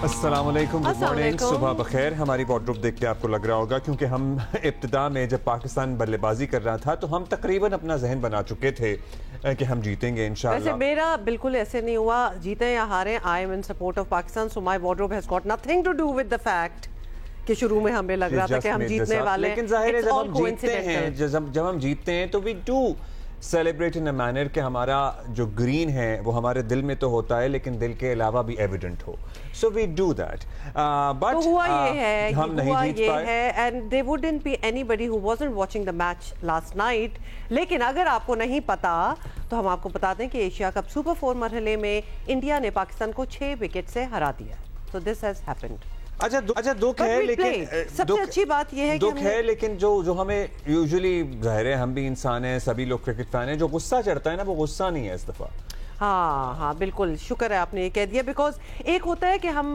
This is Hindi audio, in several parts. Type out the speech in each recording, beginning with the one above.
अस्सलामुअलैकुम, गुड मॉर्निंग, सुबह बखैर। हमारी वार्डरोब देख के आपको लग रहा होगा क्योंकि हम इब्तिदा में जब पाकिस्तान बल्लेबाजी कर रहा था तो हम तकरीबन अपना जहन बना चुके थे कि हम जीतेंगे इंशाल्लाह। वैसे मेरा बिल्कुल ऐसे नहीं हुआ, जीते या हारे, I am in support of Pakistan, so my wardrobe has got nothing to do with the fact कि शुरू में हमें लग रहा था कि हम जीतने वाले हैं। लेकिन जाहिर है जब हम जीतते हैं, जब हम जीतते हैं तो we do celebrate in a manner कि हमारा जो ग्रीन है वो हमारे दिल में तो होता है लेकिन दिल के अलावा भी एविडेंट हो, so we do that. But हुआ ये है, हम नहीं जीत पाए and there wouldn't be anybody who wasn't watching the match last night. लेकिन अगर आपको नहीं पता तो हम आपको बता दें कि एशिया कप सुपर 4 मरहले में इंडिया ने पाकिस्तान को 6 विकेट से हरा दिया। So this has happened. अच्छा दुख है, लेकिन सबसे अच्छी बात यह है दुख है, लेकिन जो हमें यूजुअली, जाहिर है हम भी इंसान हैं, सभी लोग क्रिकेट फैन हैं, जो गुस्सा चढ़ता है ना वो गुस्सा नहीं है इस दफा। हाँ, बिल्कुल, शुक्र है आपने ये कह दिया। बिकॉज एक होता है कि हम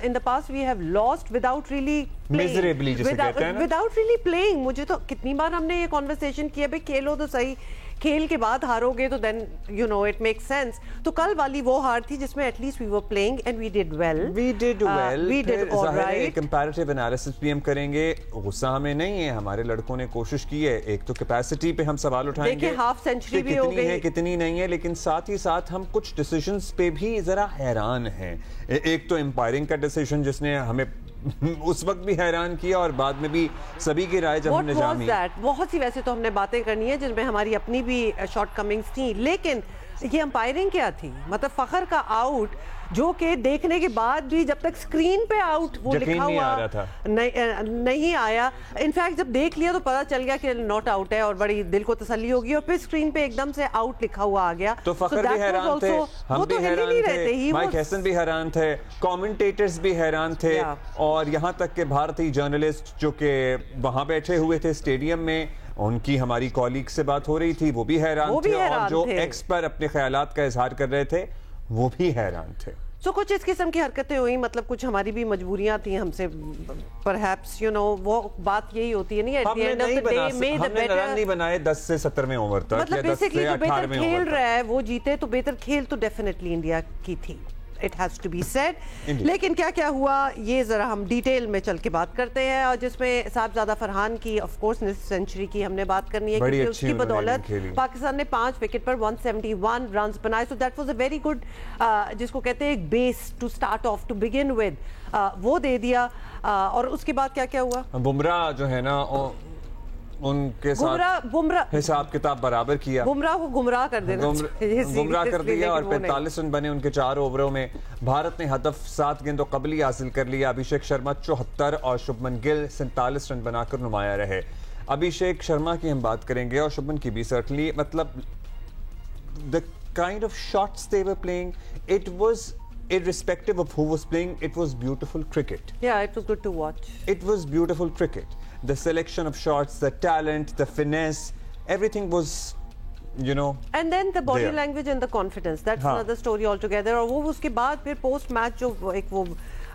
in the past we have lost without really miserably, जिसे कहते हैं ना, विदाउट रियली प्लेइंग। मुझे तो कितनी बार हमने ये कॉन्वर्सेशन किया, भाई खेलो तो सही, खेल के बाद हारोगे तो then you know it makes sense. तो कल वाली वो हार थी जिसमें at least we were playing and we did well, we did alright. Comparative analysis भी हम करेंगे, गुस्सा हमें नहीं है, हमारे लड़कों ने कोशिश की है। एक तो कैपेसिटी पे हम सवाल उठाएंगे, देखिए हाफ सेंचुरी भी हो गई है, कितनी नहीं है, लेकिन साथ ही साथ हम कुछ डिसीजंस पे भी जरा हैरान हैं। एक तो एम्पायरिंग का डिसीजन जिसने हमें उस वक्त भी हैरान किया और बाद में भी सभी की राय जब हमने जानी। बहुत सी वैसे तो हमने बातें करनी है जिसमें हमारी अपनी भी शॉर्ट कमिंग्स थी, लेकिन ये अंपायरिंग क्या थी? मतलब फखर का आउट जो कि देखने के बाद भी जब तक स्क्रीन पे आउट वो लिखा हुआ नहीं आया, इनफैक्ट जब देख लिया तो पता चल गया कि नॉट आउट है और बड़ी दिल को तसल्ली होगी, और फिर स्क्रीन पे एकदम से आउट लिखा हुआ आ गया। तो फखर भी हैरान थे, हम भी हैरान थे, माइक हैसन भी हैरान थे, कमेंटेटर्स भी हैरान थे, और यहाँ तक के भारतीय जर्नलिस्ट जो कि वहां बैठे हुए थे स्टेडियम में, उनकी हमारी कॉलीग से बात हो रही थी, वो भी हैरान थे, और जो एक्स पर अपने ख्यालात का इजहार कर रहे थे वो भी हैरान थे। तो कुछ इस किस्म की हरकतें हुई, मतलब कुछ हमारी भी मजबूरियां थी हमसे, परहैप्स यू नो वो बात यही होती है नहीं, at the end of the day में द बेटर रन नहीं बनाए 10 से 17वें ओवर तक, मतलब बेसिकली जो बेहतर खेल रहा है वो जीते, तो बेहतर खेल तो डेफिनेटली इंडिया की थी, it has to be said. लेकिन क्या क्या हुआ ये जरा हम डिटेल में चल के बात करते हैं, और जिसमें साहबजादा फरहान की ऑफ कोर्स सेंचुरी की हमने बात करनी है, क्योंकि उसकी बदौलत पाकिस्तान ने 5 विकेट पर 171 रन बनाए। So that was a very good, जिसको कहते हैं एक base to start off, to begin with, वो दे दिया। और उसके बाद क्या क्या हुआ? बुमराह जो है ना उनके साथ बुमराह हिसाब किताब बराबर किया, बुमराह को गुमराह कर देना, गुमराह कर दिया, और 45 रन बने उनके 4 ओवरों में। भारत ने हदफ 7 गेंदों कबली हासिल कर लिया। अभिषेक शर्मा 74 और शुभमन गिल 47 रन बनाकर नुमाया रहे। अभिषेक शर्मा की हम बात करेंगे और शुभमन की भी सर्टनली, मतलब the kind of shots they were playing, it was irrespective of who was playing, it was beautiful cricket. Yeah, it was good to watch. It was beautiful cricket. The selection of shots, the talent, the finesse, everything was, you know, and then the body language and the confidence, that's another story altogether. और वो उसके बाद फिर पोस्ट मैच जो एक वो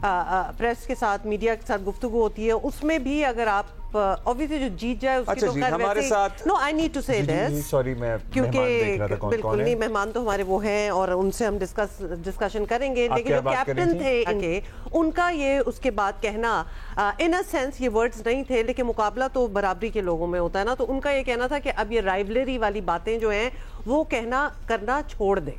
प्रेस के साथ, मीडिया के साथ गुफ्तगू होती है, उसमें भी अगर आप ऑब्वियसली जो जीत जाए उसकी अच्छा, तो खैर हमारे साथ, नो आई नीड टू से दिस, सॉरी मैं क्योंकि बिल्कुल नहीं, मेहमान तो हमारे वो हैं और उनसे हम डिस्कशन करेंगे, लेकिन जो कैप्टन थे इनके, उनका ये उसके बाद कहना इन अ सेंस ये वर्ड्स नहीं थे, लेकिन मुकाबला तो बराबरी के लोगों में होता है ना, तो उनका ये कहना था कि अब ये राइवलरी वाली बातें जो हैं वो कहना करना छोड़ दे,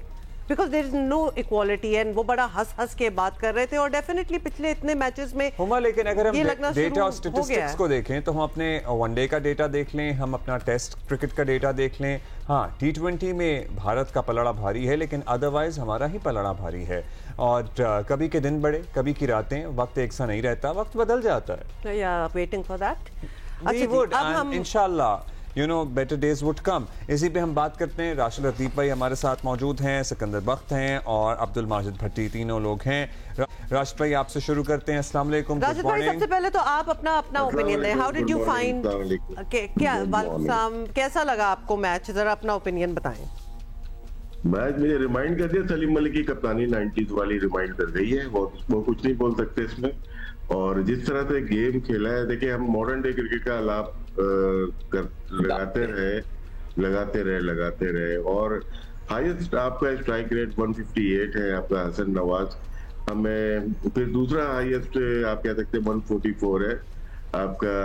because there is no equality, and वो बड़ा हंस हंस के बात कर रहे थे। और डेफिनेटली पिछले इतने मैचेस में हुमा, लेकिन अगर हम डेटा और स्टैटिस्टिक्स को देखें तो हम अपने वनडे का डेटा देख लें, हम अपना टेस्ट क्रिकेट का डेटा देख लें, हाँ T20 में भारत का पलड़ा भारी है, लेकिन अदरवाइज हमारा ही पलड़ा भारी है। और कभी के दिन बड़े, कभी की रातें, वक्त एक सा नहीं रहता, वक्त बदल जाता है। वेटिंग फॉर दैट, अब हम इंशाल्लाह you know better days would come. इसी पे हम बात करते हैं। राशिद लतीफ भाई हमारे साथ मौजूद हैं, सिकंदर बख्त हैं और अब्दुल माजिद भट्टी, तीनों लोग हैं। राशिद भाई आपसे शुरू करते हैं। अस्सलाम वालेकुम। राशिद भाई सबसे पहले तो आप अपना ओपिनियन दें, हाउ डिड यू फाइंड, कैसा लगा आपको मैच, जरा अपना ओपिनियन बताएं। मैच मुझे रिमाइंड कर दिया, सलीम मलिक की कप्तानी 90s वाली रिमाइंड कर रही है, वो कुछ नहीं बोल सकते इसमें। और जिस तरह से गेम खेला है, देखिए हम मॉडर्न डे क्रिकेट का लाभ लगाते रहे और हाईएस्ट आपका स्ट्राइक रेट 158 है आपका हसन नवाज, हमें फिर दूसरा हाईएस्ट आप कह सकते हैं 144 है आपका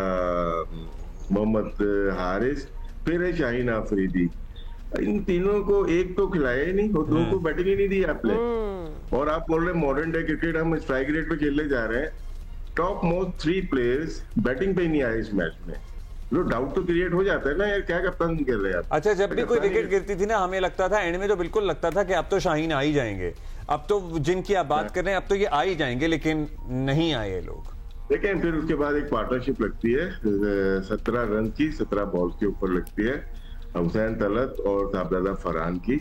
मोहम्मद हारिस, फिर है शाहीन अफरीदी। इन तीनों को एक तो खिलाया ही नहीं, और दो को बैटिंग ही नहीं दी आपने। और आप बोल रहे हैं मॉडर्न डे क्रिकेट हम स्ट्राइक रेट पे खेलने जा रहे हैं, टॉप मोस्ट 3 प्लेयर्स बैटिंग पे ही नहीं आए इस मैच में। लो डाउट तो क्रिएट हो जाता है ना यार, क्या कप्तान कर रहे हैं आप। अच्छा, जब भी कोई विकेट गिरती थी ना, हमें लगता था एंड में तो बिल्कुल लगता था कि अब तो शाहीन आ ही जाएंगे, अब तो जिनकी आप बात कर रहे हैं अब तो ये आ ही जाएंगे, लेकिन नहीं आए ये लोग। लेकिन फिर उसके बाद एक पार्टनरशिप लगती है 17 रन की, 17 बॉल के ऊपर लगती है हुसैन तलत और साहबजादा फरहान की।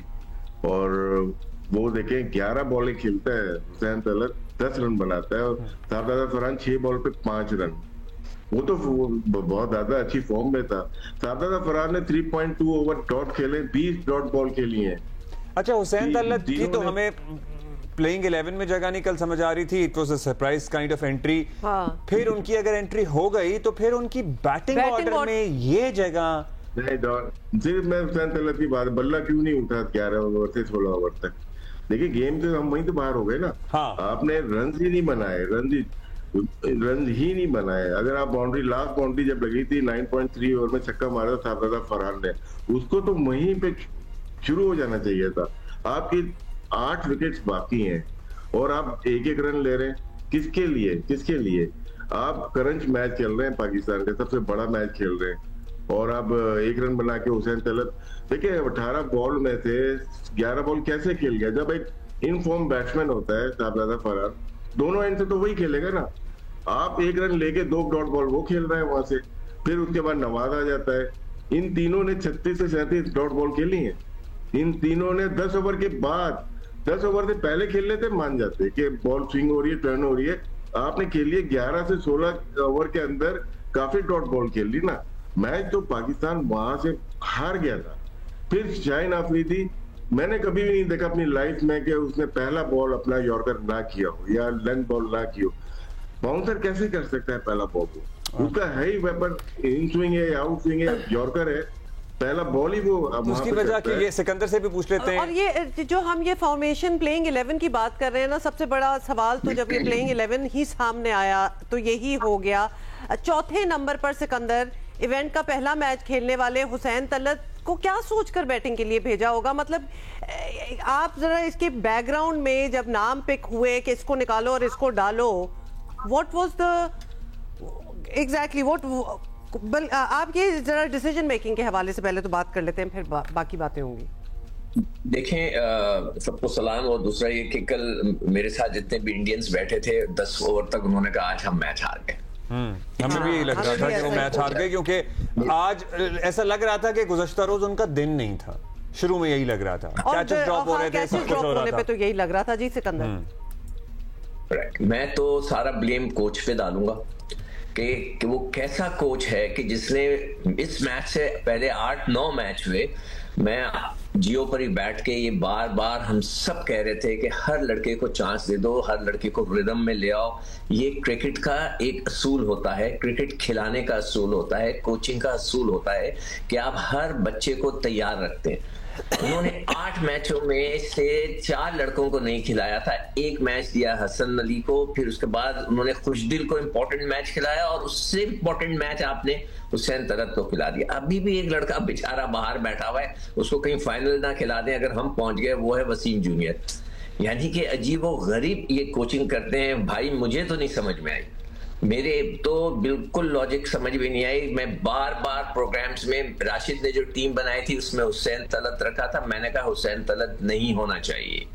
और वो देखें 11 बॉलें खेलता है हुसैन तलत, 10 रन बनाता है, और साहबजादा फरहान 6 बॉल पे 5 रन। वो तो बहुत ज्यादा अच्छी फॉर्म में था। साहबजादा फरहान ने 3.2 ओवर डॉट खेले, 20 डॉट बॉल खेली है। अच्छा, हुसैन तलत की तो हमें प्लेइंग 11 में जगह नहीं कल समझ आ रही थी, it was a surprise kind of entry. फिर उनकी अगर एंट्री हो गई तो फिर उनकी बैटिंग ऑर्डर में ये जगह नहीं। सिर्फ मैं हुसैन तलत की बात, बल्ला क्यों नहीं उठा 11 ओवर से 16 ओवर तक? देखिए गेम से हम वहीं तो बाहर हो गए ना। आपने रन ही नहीं बनाए, रन ही नहीं बनाए। अगर आप बाउंड्री, लास्ट बाउंड्री जब लगी थी 9.3 ओवर में छक्का मारा था साहबजादा फरहान ने, उसको तो वहीं पे शुरू हो जाना चाहिए था। आपकी 8 विकेट्स बाकी हैं और आप एक रन ले रहे हैं, किसके लिए? आप करंट मैच खेल रहे हैं, पाकिस्तान का सबसे बड़ा मैच खेल रहे हैं, और अब 1 रन बना के हुसैन तलत, देखिए 18 बॉल में से 11 बॉल कैसे खेल गया? जब एक इनफॉर्म बैट्समैन होता है साहबजादा फरहान, दोनों एंड से तो वही खेलेगा ना। आप 1 रन लेके 2 डॉट बॉल वो खेल रहे हैं वहां से, फिर उसके बाद नवाज आ जाता है। इन तीनों ने 36 से 37 डॉट बॉल खेली है। इन तीनों ने 10 ओवर के बाद, 10 ओवर से पहले खेल लेते मान जाते कि बॉल स्विंग हो रही है, टर्न हो रही है। आपने खेली है 11 से 16 ओवर के अंदर, काफी डॉट बॉल खेल ली ना। मैच तो पाकिस्तान वहां से हार गया था। फिर शाहीन अफरीदी, मैंने कभी भी नहीं देखा अपनी लाइफ में कि उसने पहला बॉल अपना यॉर्कर ना किया हो या लेंथ बॉल ना किया हो। बाउंसर कैसे कर सकता है पहला बॉल को? उसका है ही वेपन, इन स्विंग है, आउट स्विंग है, यॉर्कर है, पहला बॉल ही वो। तो उसकी वजह कि ये सिकंदर से भी पूछ लेते हैं। और ये जो हम ये फॉर्मेशन प्लेइंग 11 की बात कर रहे हैं ना, सबसे बड़ा सवाल तो जब ये प्लेइंग 11 ही सामने आया तो यही हो गया। चौथे नंबर पर सिकंदर, इवेंट का पहला मैच खेलने वाले हुसैन तलत को क्या सोचकर बैटिंग के लिए भेजा होगा? मतलब आप जरा इसके बैकग्राउंड में जब नाम पिक हुए कि इसको निकालो और इसको डालो, what was the exactly what, आप ये जरा डिसीजन मेकिंग के हवाले से पहले तो बात कर लेते हैं, फिर बाकी बातें होंगी। देखें, सबको सलाम। और दूसरा ये कि कल मेरे साथ जितने भी इंडियंस बैठे थे 10 ओवर तक उन्होंने कहा आज हम मैच हार गए। हमें भी यही लग रहा था कि वो मैच हार गए, क्योंकि आज ऐसा लग रहा था कि गुज़श्ता रोज उनका दिन नहीं था। शुरू में यही लग रहा था, कैचेस ड्रॉप हो रहे थे, सब कुछ हो रहा था, तो यही लग रहा था जी सिकंदर। मैं तो सारा ब्लेम कोच पे डालूंगा कि वो कैसा कोच है कि जिसने इस मैच से पहले 8-9 मैच हुए, मैं जियो पर ही बैठ के ये बार बार हम सब कह रहे थे कि हर लड़के को चांस दे दो, हर लड़के को रिदम में ले आओ। ये क्रिकेट का एक असूल होता है, क्रिकेट खिलाने का असूल होता है, कोचिंग का असूल होता है कि आप हर बच्चे को तैयार रखते हैं। उन्होंने 8 मैचों में से 4 लड़कों को नहीं खिलाया था। एक मैच दिया हसन अली को, फिर उसके बाद उन्होंने खुशदिल को इंपॉर्टेंट मैच खिलाया, और उससे इंपॉर्टेंट मैच आपने हुसैन तलत को खिला दिया। अभी भी एक लड़का बेचारा बाहर बैठा हुआ है, उसको कहीं फाइनल ना खिला दें अगर हम पहुंच गए, वो है वसीम जूनियर। यानी कि अजीब व गरीब ये कोचिंग करते हैं भाई, मुझे तो नहीं समझ में आई, मेरे तो बिल्कुल लॉजिक समझ में नहीं आई। मैं बार बार प्रोग्राम्स में, राशिद ने जो टीम बनाई थी उसमें हुसैन तलत रखा था, मैंने कहा हुसैन तलत नहीं होना चाहिए।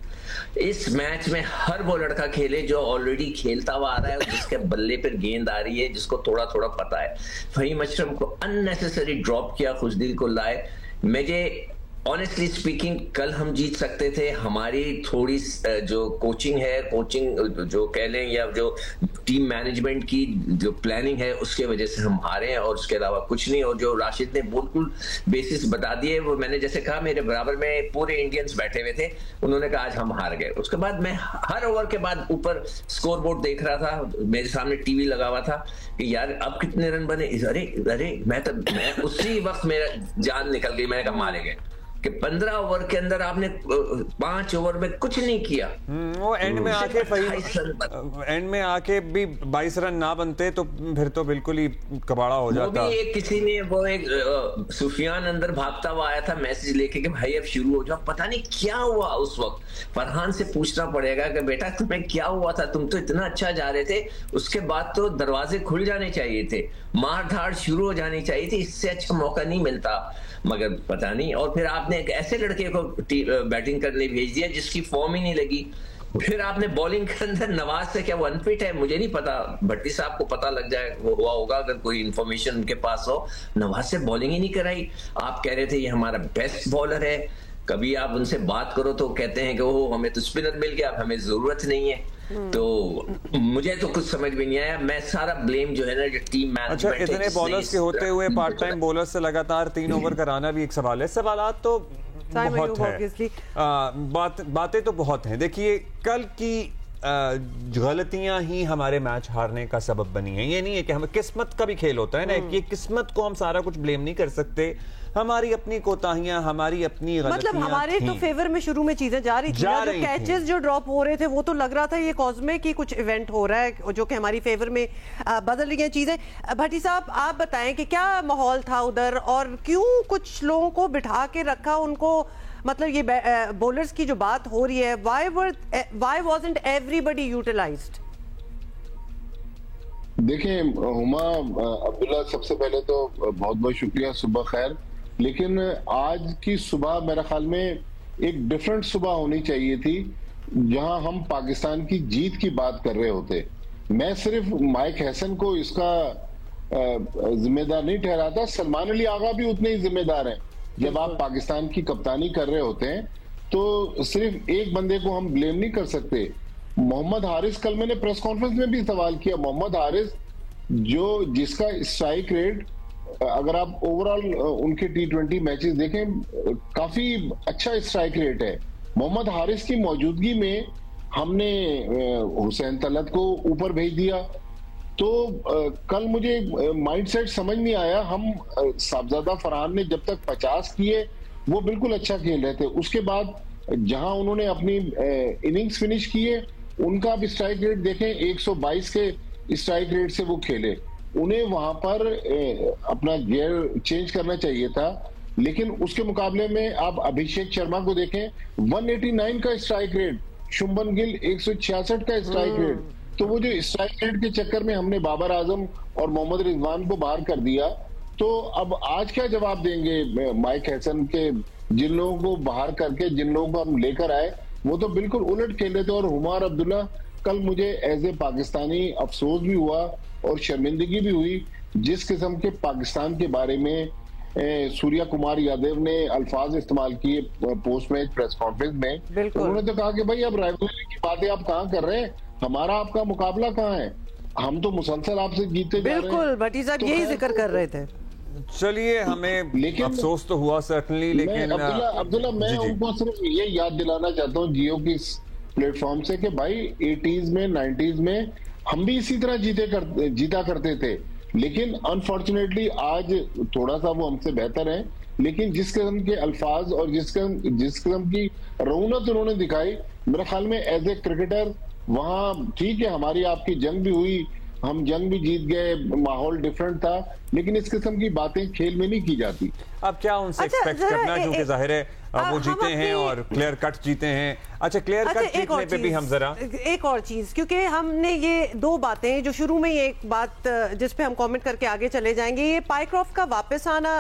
इस मैच में हर वो लड़का खेले जो ऑलरेडी खेलता हुआ आ रहा है, जिसके बल्ले पर गेंद आ रही है, जिसको थोड़ा थोड़ा पता है। फहीम अशरफ को अननेसेसरी ड्रॉप किया, खुशदिल को लाए। मुझे ऑनेस्टली स्पीकिंग कल हम जीत सकते थे। हमारी थोड़ी जो कोचिंग है, कोचिंग जो कह लें या जो टीम मैनेजमेंट की जो प्लानिंग है, उसके वजह से हम हारे हैं, और उसके अलावा कुछ नहीं। और जो राशिद ने बिल्कुल बेसिस बता दिए, वो मैंने जैसे कहा मेरे बराबर में पूरे इंडियंस बैठे हुए थे, उन्होंने कहा आज हम हार गए। उसके बाद मैं हर ओवर के बाद ऊपर स्कोर बोर्ड देख रहा था, मेरे सामने टीवी लगा हुआ था कि यार अब कितने रन बने। अरे मैं उसी वक्त मेरा जान निकल गई, मैंने कहा मारे गए। कि 15 ओवर के अंदर आपने 5 ओवर में कुछ नहीं किया। वो एंड में आके भी 22 रन ना बनते तो फिर तो बिल्कुल ही कबाड़ा हो जाता। वो भी एक सुफियान अंदर भागता हुआ आया था मैसेज लेके कि भाई अब शुरू हो जाओ। पता नहीं क्या हुआ उस वक्त, फरहान से पूछना पड़ेगा कि बेटा तुम्हें क्या हुआ था, तुम तो इतना अच्छा जा रहे थे, उसके बाद तो दरवाजे खुल जाने चाहिए थे, मार धाड़ शुरू हो जानी चाहिए थी, इससे अच्छा मौका नहीं मिलता, मगर पता नहीं। और फिर आपने एक ऐसे लड़के को बैटिंग करने भेज दिया जिसकी फॉर्म ही नहीं लगी। फिर आपने बॉलिंग के अंदर नवाज से, क्या वो अनफिट है मुझे नहीं पता, भट्टी साहब को पता लग जाए वो हुआ होगा अगर कोई इंफॉर्मेशन उनके पास हो, नवाज से बॉलिंग ही नहीं कराई। आप कह रहे थे ये हमारा बेस्ट बॉलर है, कभी आप उनसे बात करो तो कहते हैं कि वो हमें तो स्पिनर मिल गया, अब हमें जरूरत नहीं है। तो मुझे तो कुछ समझ में नहीं आया। मैं सारा ब्लेम जो है ना टीम मैनेजमेंट। अच्छा, इतने बॉलर्स के होते हुए पार्ट टाइम बॉलर से लगातार 3 ओवर कराना भी एक सवाल है। सवालात तो बहुत है, बातें तो बहुत हैं। देखिए, कल की गलतियां ही हमारे मैच हारने का सबब बनी है। ये नहीं है कि हमें किस्मत का भी खेल होता है ना, कि किस्मत को हम सारा कुछ ब्लेम नहीं कर सकते। हमारी अपनी कोताहियां, हमारी अपनी गलतियां, मतलब हमारे तो फेवर में शुरू में चीजें जा रही थी, जो कैचेस जो ड्रॉप हो रहे थे वो तो लग रहा था ये कॉस्मिक की कुछ इवेंट हो रहा है जो कि हमारी फेवर में बदल रही हैं चीजें। भट्टी साहब, आप बताएं कि क्या माहौल था उधर और क्यों कुछ लोगों को बिठा के रखा उनको, मतलब ये बॉलर्स की जो बात हो रही है, व्हाई वाज़न्ट एवरीबॉडी यूटिलाइज्ड? देखिए हुमा अब्दुल्ला, सबसे पहले तो बहुत बहुत शुक्रिया, सुबह खैर। लेकिन आज की सुबह मेरे ख्याल में एक डिफरेंट सुबह होनी चाहिए थी, जहां हम पाकिस्तान की जीत की बात कर रहे होते। मैं सिर्फ माइक हैसन को इसका जिम्मेदार नहीं ठहराता, सलमान अली आगा भी उतने ही जिम्मेदार हैं। जब आप पाकिस्तान की कप्तानी कर रहे होते हैं तो सिर्फ एक बंदे को हम ब्लेम नहीं कर सकते। मोहम्मद हारिस, कल मैंने प्रेस कॉन्फ्रेंस में भी सवाल किया, मोहम्मद हारिस जिसका स्ट्राइक रेट, अगर आप ओवरऑल उनके T20 मैचेस देखें, काफी अच्छा स्ट्राइक रेट है। मोहम्मद हारिस की मौजूदगी में हमने हुसैन तलत को ऊपर भेज दिया। तो कल मुझे माइंडसेट समझ नहीं आया। हम साहबजादा फरहान ने जब तक 50 किए वो बिल्कुल अच्छा खेल रहे थे, उसके बाद जहां उन्होंने अपनी इनिंग्स फिनिश किए, उनका भी स्ट्राइक रेट देखें, 122 के स्ट्राइक रेट से वो खेले। उन्हें वहां पर अपना गियर चेंज करना चाहिए था, लेकिन उसके मुकाबले में आप अभिषेक शर्मा को देखें, 189 का स्ट्राइक रेट, शुभमन गिल 166 का स्ट्राइक रेट। तो वो जो स्ट्राइक रेट के चक्कर में हमने बाबर आजम और मोहम्मद रिजवान को बाहर कर दिया। तो अब आज क्या जवाब देंगे माइक हैसन के, जिन लोगों को बाहर करके जिन लोगों को हम लेकर आए वो तो बिल्कुल उलट खेल रहे थे। और हुमार अब्दुल्ला, कल मुझे एज ए पाकिस्तानी अफसोस भी हुआ और शर्मिंदगी भी हुई, जिस किस्म के पाकिस्तान के बारे में सूर्या कुमार यादव ने अल्फाज इस्तेमाल किए पोस्ट मैच प्रेस कॉन्फ्रेंस में। उन्होंने तो कहा कि भाई अब राइवलरी की बातें आप कहाँ कर रहे हैं, हमारा आपका मुकाबला कहाँ है, हम तो मुसलसल आपसे जीते जा रहे हैं। बिल्कुल, भट्टी साहब यही जिक्र कर रहे थे। चलिए, हमें अफसोस तो हुआ सर्टनली, लेकिन अब्दुल्ला मैं उनको सिर्फ ये याद दिलाना चाहता हूँ जियो की प्लेटफॉर्म से कि भाई 80s में 90s में हम भी इसी तरह जीता करते थे, लेकिन अनफॉर्चुनेटली आज थोड़ा सा वो हमसे बेहतर है। लेकिन जिस किस्म के अल्फाज और जिस किस्म की रौनक उन्होंने दिखाई, मेरे ख्याल में एज ए क्रिकेटर वहां ठीक है, हमारी आपकी जंग भी हुई, हम जंग भी जीत गए, माहौल डिफरेंट था, लेकिन इस किस्म की बातें खेल में नहीं की जाती। अब क्या उनसे एक्सपेक्ट करना, क्योंकि जाहिर है वो जीते हैं और क्लियर कट जीते हैं। अच्छा, क्लियर कट जीतने पे भी हम जरा एक और चीज, क्योंकि हमने ये दो बातें जो शुरू में ये एक बात जिस पे हम कमेंट करके आगे चले जाएंगे, ये पाइक्रॉफ्ट का वापस आना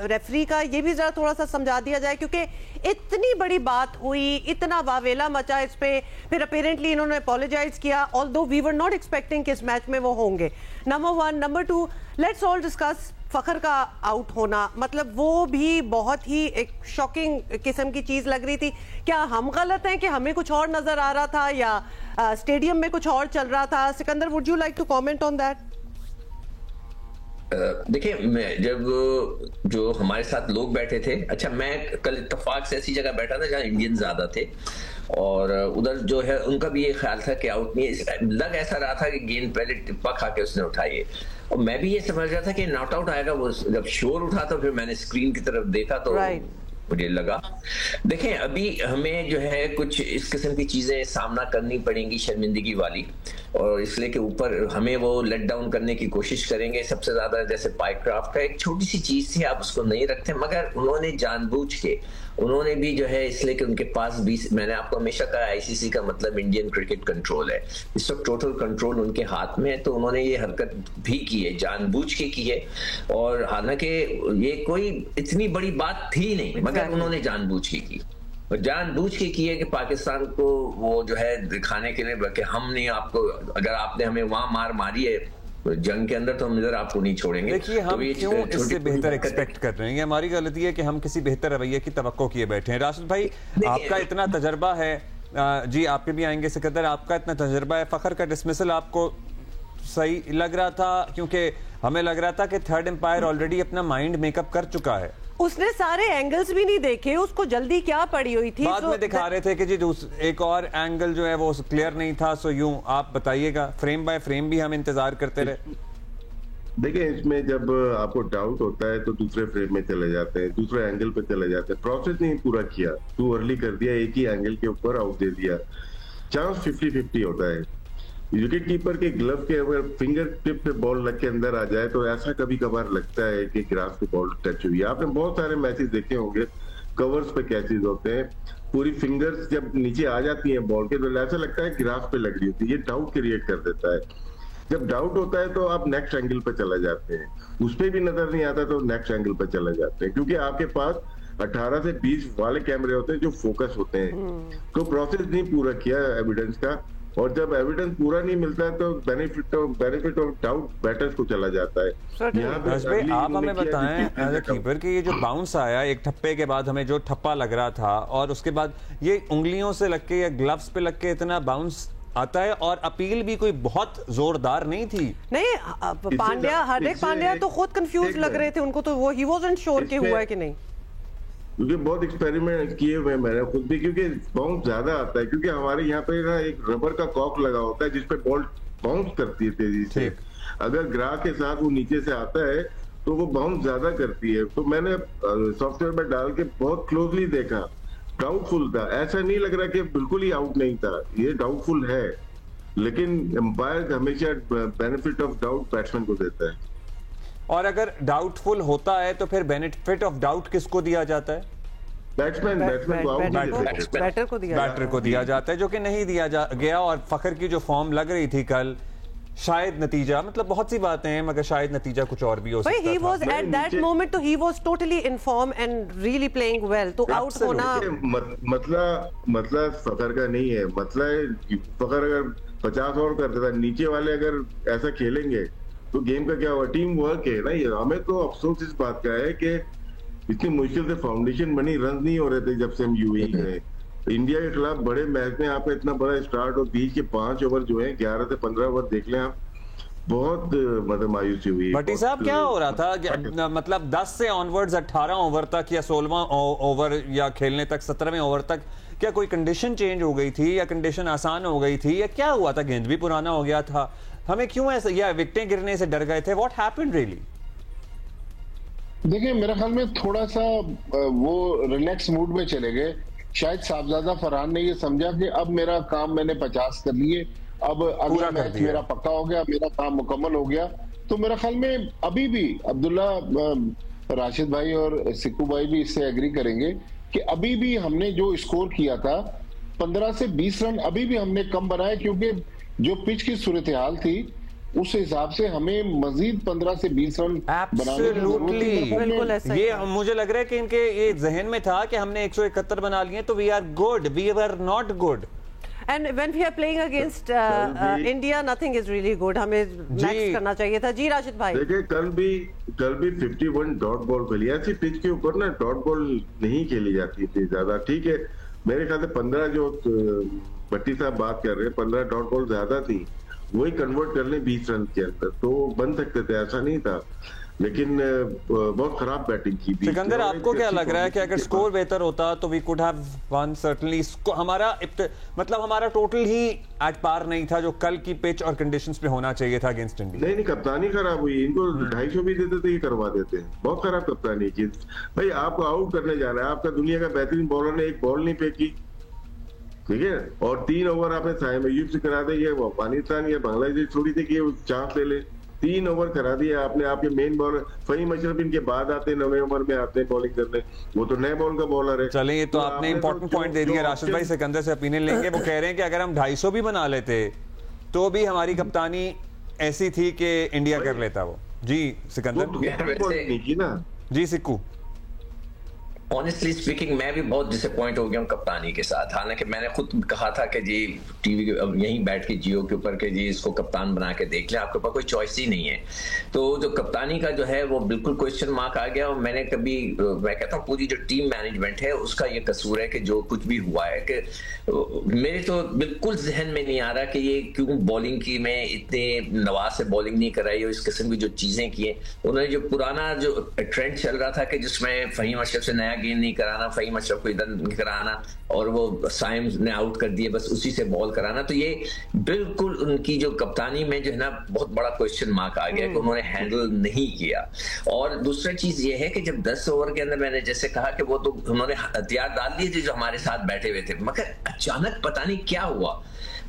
रेफरी का, ये भी जरा थोड़ा सा समझा दिया जाए, क्योंकि इतनी बड़ी बात हुई, इतना वावेला मचा इस पे, फिर अपेरेंटली इन्होंने अपोलोजाइज किया, although we were not expecting कि इस मैच में वो होंगे। Number 1, number 2, let's all discuss Fakhar का आउट होना, मतलब वो भी बहुत ही एक शॉकिंग किस्म की चीज लग रही थी। क्या हम गलत हैं कि हमें कुछ और नजर आ रहा था या स्टेडियम में कुछ और चल रहा था? Sikandar, would you like to comment on that? देखिए, मैं जब जो हमारे साथ लोग बैठे थे, अच्छा मैं कल इत्तेफाक से ऐसी जगह बैठा था जहाँ इंडियन ज्यादा थे, और उधर जो है उनका भी ये ख्याल था कि आउट नहीं, लग ऐसा रहा था कि गेंद पहले टिप्पा खा के उसने उठाई है, और मैं भी ये समझ रहा था कि नॉट आउट आएगा। वो जब शोर उठा तो फिर मैंने स्क्रीन की तरफ देखा तो मुझे लगा। देखें, अभी हमें जो है कुछ इस किस्म की चीजें सामना करनी पड़ेंगी शर्मिंदगी वाली, और इसलिए के ऊपर हमें वो लेट डाउन करने की कोशिश करेंगे। सबसे ज्यादा जैसे पाइक्राफ्ट का एक छोटी सी चीज थी, आप उसको नहीं रखते, मगर उन्होंने जानबूझ के, उन्होंने भी जो है इसलिए कि उनके पास भी, मैंने आपको हमेशा कहा आईसीसी का मतलब इंडियन क्रिकेट कंट्रोल है, इस वक्त टोटल कंट्रोल उनके हाथ में है, तो उन्होंने ये हरकत भी की है, जानबूझ के की है। और हालांकि ये कोई इतनी बड़ी बात थी नहीं, मगर उन्होंने जानबूझ के की, और जानबूझ के की है कि पाकिस्तान को वो जो है दिखाने के लिए कि हम नहीं, आपको अगर आपने हमें वहां मार मारी है जंग के अंदर तो हम इधर आपको नहीं छोड़ेंगे। देखिए, हम क्यों इससे बेहतर एक्सपेक्ट कर रहे हैं? हमारी गलती है कि हम किसी बेहतर रवैये की तवक्को किए बैठे हैं। राशिद भाई, आपका इतना तजर्बा है, जी आपके भी आएंगे सिकंदर, आपका इतना तजर्बा है, फखर का डिसमिसल आपको सही लग रहा था? क्योंकि हमें लग रहा था कि थर्ड एम्पायर ऑलरेडी अपना माइंड मेकअप कर चुका है, उसने सारे एंगल्स भी नहीं देखे, उसको जल्दी क्या पड़ी हुई थी। बाद में दिखा रहे थे कि जी एक और एंगल जो है वो क्लियर नहीं था। सो यूं आप बताइएगा, फ्रेम बाय फ्रेम भी हम इंतजार करते रहे। देखिए, इसमें जब आपको डाउट होता है तो दूसरे फ्रेम में चले जाते हैं, दूसरे एंगल पे चले जाते हैं, प्रोसेस नहीं पूरा किया, टू अर्ली कर दिया, एक ही एंगल के ऊपर आउट दे दिया, चांस 50-50 होता है। विकेट कीपर के ग्लव के अगर फिंगर टिप पे बॉल लग के अंदर आ जाए तो ऐसा कभी कभार लगता है कि ग्रास पे बॉल टच हुई है। आपने बहुत सारे मैचेस देखे होंगे, कवर्स पे कैचेस होते हैं, पूरी फिंगर्स जब नीचे आ जाती हैं बॉल के तो ऐसा लगता है ग्रास पे लग रही होती है, ये डाउट क्रिएट कर देता है। जब डाउट होता है तो आप नेक्स्ट एंगल पे चले जाते हैं, उस पर भी नजर नहीं आता तो नेक्स्ट एंगल पे चले जाते हैं, क्योंकि आपके पास 18 से 20 वाले कैमरे होते हैं जो फोकस होते हैं। तो प्रोसेस नहीं पूरा किया एविडेंस का, और जब एविडेंस पूरा नहीं मिलता है तो बेनिफिट ऑफ डाउट बैटर्स को चला जाता है। यहाँ पे आप हमें बताएं एज ए कीपर कि ये जो बाउंस आया एक ठप्पे के बाद, हमें जो ठप्पा लग रहा था और उसके बाद ये उंगलियों से लग के या ग्लव्स पे लग के इतना बाउंस आता है, और अपील भी कोई बहुत जोरदार नहीं थी। नहीं, पांड्या, हार्दिक पांड्या तो खुद कंफ्यूज लग रहे थे, उनको तो वो ही वाज़न्ट श्योर कि हुआ है कि नहीं, क्योंकि बहुत एक्सपेरिमेंट किए हुए मैंने खुद भी, क्योंकि बाउंस ज्यादा आता है, क्योंकि हमारे यहाँ पे ना एक रबर का कॉक लगा होता है जिसपे बॉल बाउंस करती है तेजी से, अगर ग्राह के साथ वो नीचे से आता है तो वो बाउंस ज्यादा करती है। तो मैंने सॉफ्टवेयर में डाल के बहुत क्लोजली देखा, डाउटफुल था, ऐसा नहीं लग रहा कि बिल्कुल ही आउट नहीं था, ये डाउटफुल है, लेकिन एम्पायर हमेशा बेनिफिट ऑफ डाउट बैट्समैन को देता है। और अगर डाउटफुल होता है तो फिर बेनिफिट ऑफ डाउट किसको दिया जाता है? बैट्समैन बैटर को दिया जाता है, जो कि नहीं दिया गया। और फखर की जो फॉर्म लग रही थी कल, शायद नतीजा, मतलब बहुत सी बातें हैं मगर शायद नतीजा कुछ और भी हो सकता था। He was at that moment तो he was totally in form and really playing well, तो आउट होना मतलब फखर का नहीं है, मतलब फखर अगर 50 और कर देता, नीचे वाले अगर ऐसा खेलेंगे तो गेम का क्या हुआ? टीम वर्क है ना ये। हमें तो अफसोस इस बात का है कि इतनी मुश्किल से फाउंडेशन बनी, रन नहीं हो रहे थे जब से हम यूएई गए। इंडिया के खिलाफ बड़े मैच में आपका इतना बड़ा स्टार्ट और बीच के 5 ओवर जो है 11 से 15 ओवर देख लें आप, बहुत मतलब मायूसी हुई। भट्टी साहब, क्या हो रहा था? मतलब 10 से ऑनवर्ड्स 18 ओवर तक या 16वां ओवर या खेलने तक 17वें ओवर तक क्या कोई कंडीशन चेंज हो गई थी या कंडीशन आसान हो गई थी या क्या हुआ था? गेंद भी पुराना हो गया था, हमें क्यों ऐसा, या विकेटें गिरने से डर गए थे? What happened really? देखिए, मेरे ख्याल में थोड़ा सा वो रिलैक्स मूड में चले गए। शायद साहबजादा फरहान ने ये समझा कि अब मेरा काम मैंने 50 कर लिए, अब अगला मैच मेरा पक्का हो गया, मेरा काम मुकम्मल हो गया। तो मेरे ख्याल में अभी भी अब्दुल्ला, राशिद भाई और सिक्कू भाई भी इससे एग्री करेंगे कि अभी भी हमने जो स्कोर किया था 15 से 20 रन अभी भी हमने कम बनाए, क्योंकि जो पिच की सूरत हाल थी उस हिसाब से हमें मजीद 15 से 20 रन बनाने की जरूरत है। ये मुझे लग रहा है कि इनके ये जहन में था कि हमने 171 बना लिए तो we are good, we were not good. And when we are playing against India, nothing is really good. हमें मैच करना चाहिए था। जी राशिद भाई, देखिए कल भी 51 डॉट बॉल खेली, ऐसी पिच के ऊपर ना डॉट बॉल नहीं खेली जाती थी ज्यादा। ठीक है, मेरे ख्याल से 15 जो भट्टी साहब बात कर रहे हैं 15 डॉट बॉल ज्यादा थी, वही कन्वर्ट कर ले 20 रन के अंदर तो बन सकते थे, ऐसा नहीं था। लेकिन बहुत खराब बैटिंग की थी। सिकंदर, आपको क्या लग रहा है कि अगर स्कोर बेहतर होता तो we could have won certainly? हमारा मतलब हमारा टोटल ही एट पार नहीं था जो कल की पिच और कंडीशंस पे होना चाहिए था अगेंस्ट इंडिया। नहीं, कप्तानी खराब हुई, इनको 250 भी देते थे, ये करवा देते। बहुत खराब कप्तानी की भाई। आपको आउट करने जाना है, आपका दुनिया का बेहतरीन बॉलर ने एक बॉल नहीं फेंकी, ठीक है, और 3 ओवर आपने साइम अय्यूब से करा दे, ये अफगानिस्तान या बांग्लादेश थोड़ी थी कि चांस ले ले। 3 ओवर करा दिया आपने। आपके मेन बॉलर फहीम अशरफ इनके बाद आते, 9वें ओवर में आते हैं बॉलिंग करने, वो तो नए बॉल का बॉलर है। चलिए, तो आपने इंपॉर्टेंट पॉइंट दे दिया। राशिद भाई सिकंदर से ओपिनियन लेंगे। वो कह रहे हैं कि अगर हम 250 भी बना लेते तो भी हमारी कप्तानी ऐसी थी कि इंडिया कर लेता वो। जी सिकंदर। जी सिक्कू, ऑनेस्टली स्पीकिंग मैं भी बहुत डिसअपॉइंट हो गया हूँ कप्तानी के साथ। हालांकि मैंने खुद कहा था कि जी टीवी अब यहीं बैठ के जियो के ऊपर के जी इसको कप्तान बना के देख ले, आपके पास कोई चॉइस ही नहीं है। तो जो कप्तानी का जो है वो बिल्कुल क्वेश्चन मार्क आ गया। और मैं कहता हूँ पूरी जो टीम मैनेजमेंट है उसका ये कसूर है कि जो कुछ भी हुआ है कि मेरे तो बिल्कुल जहन में नहीं आ रहा कि ये क्यों बॉलिंग की में इतने नवाज से बॉलिंग नहीं कराई और इस किस्म की जो चीजें की है। उन्होंने जो पुराना जो ट्रेंड चल रहा था कि जिसमें फहीम अशरफ से नया गेंद नहीं कराना, फहीम अशरफ को इधर नहीं कराना और वो साइम ने आउट कर दिए, बस उसी से बॉल कराना, तो ये बिल्कुल उनकी जो कप्तानी में जो है ना बहुत बड़ा क्वेश्चन मार्क आ गया कि उन्होंने हैंडल नहीं किया। और दूसरा चीज ये है कि जब 10 ओवर के अंदर मैंने जैसे कहा कि वो तो उन्होंने हथियार डाल दिए थे जो हमारे साथ बैठे हुए थे, मगर अचानक पता नहीं क्या हुआ,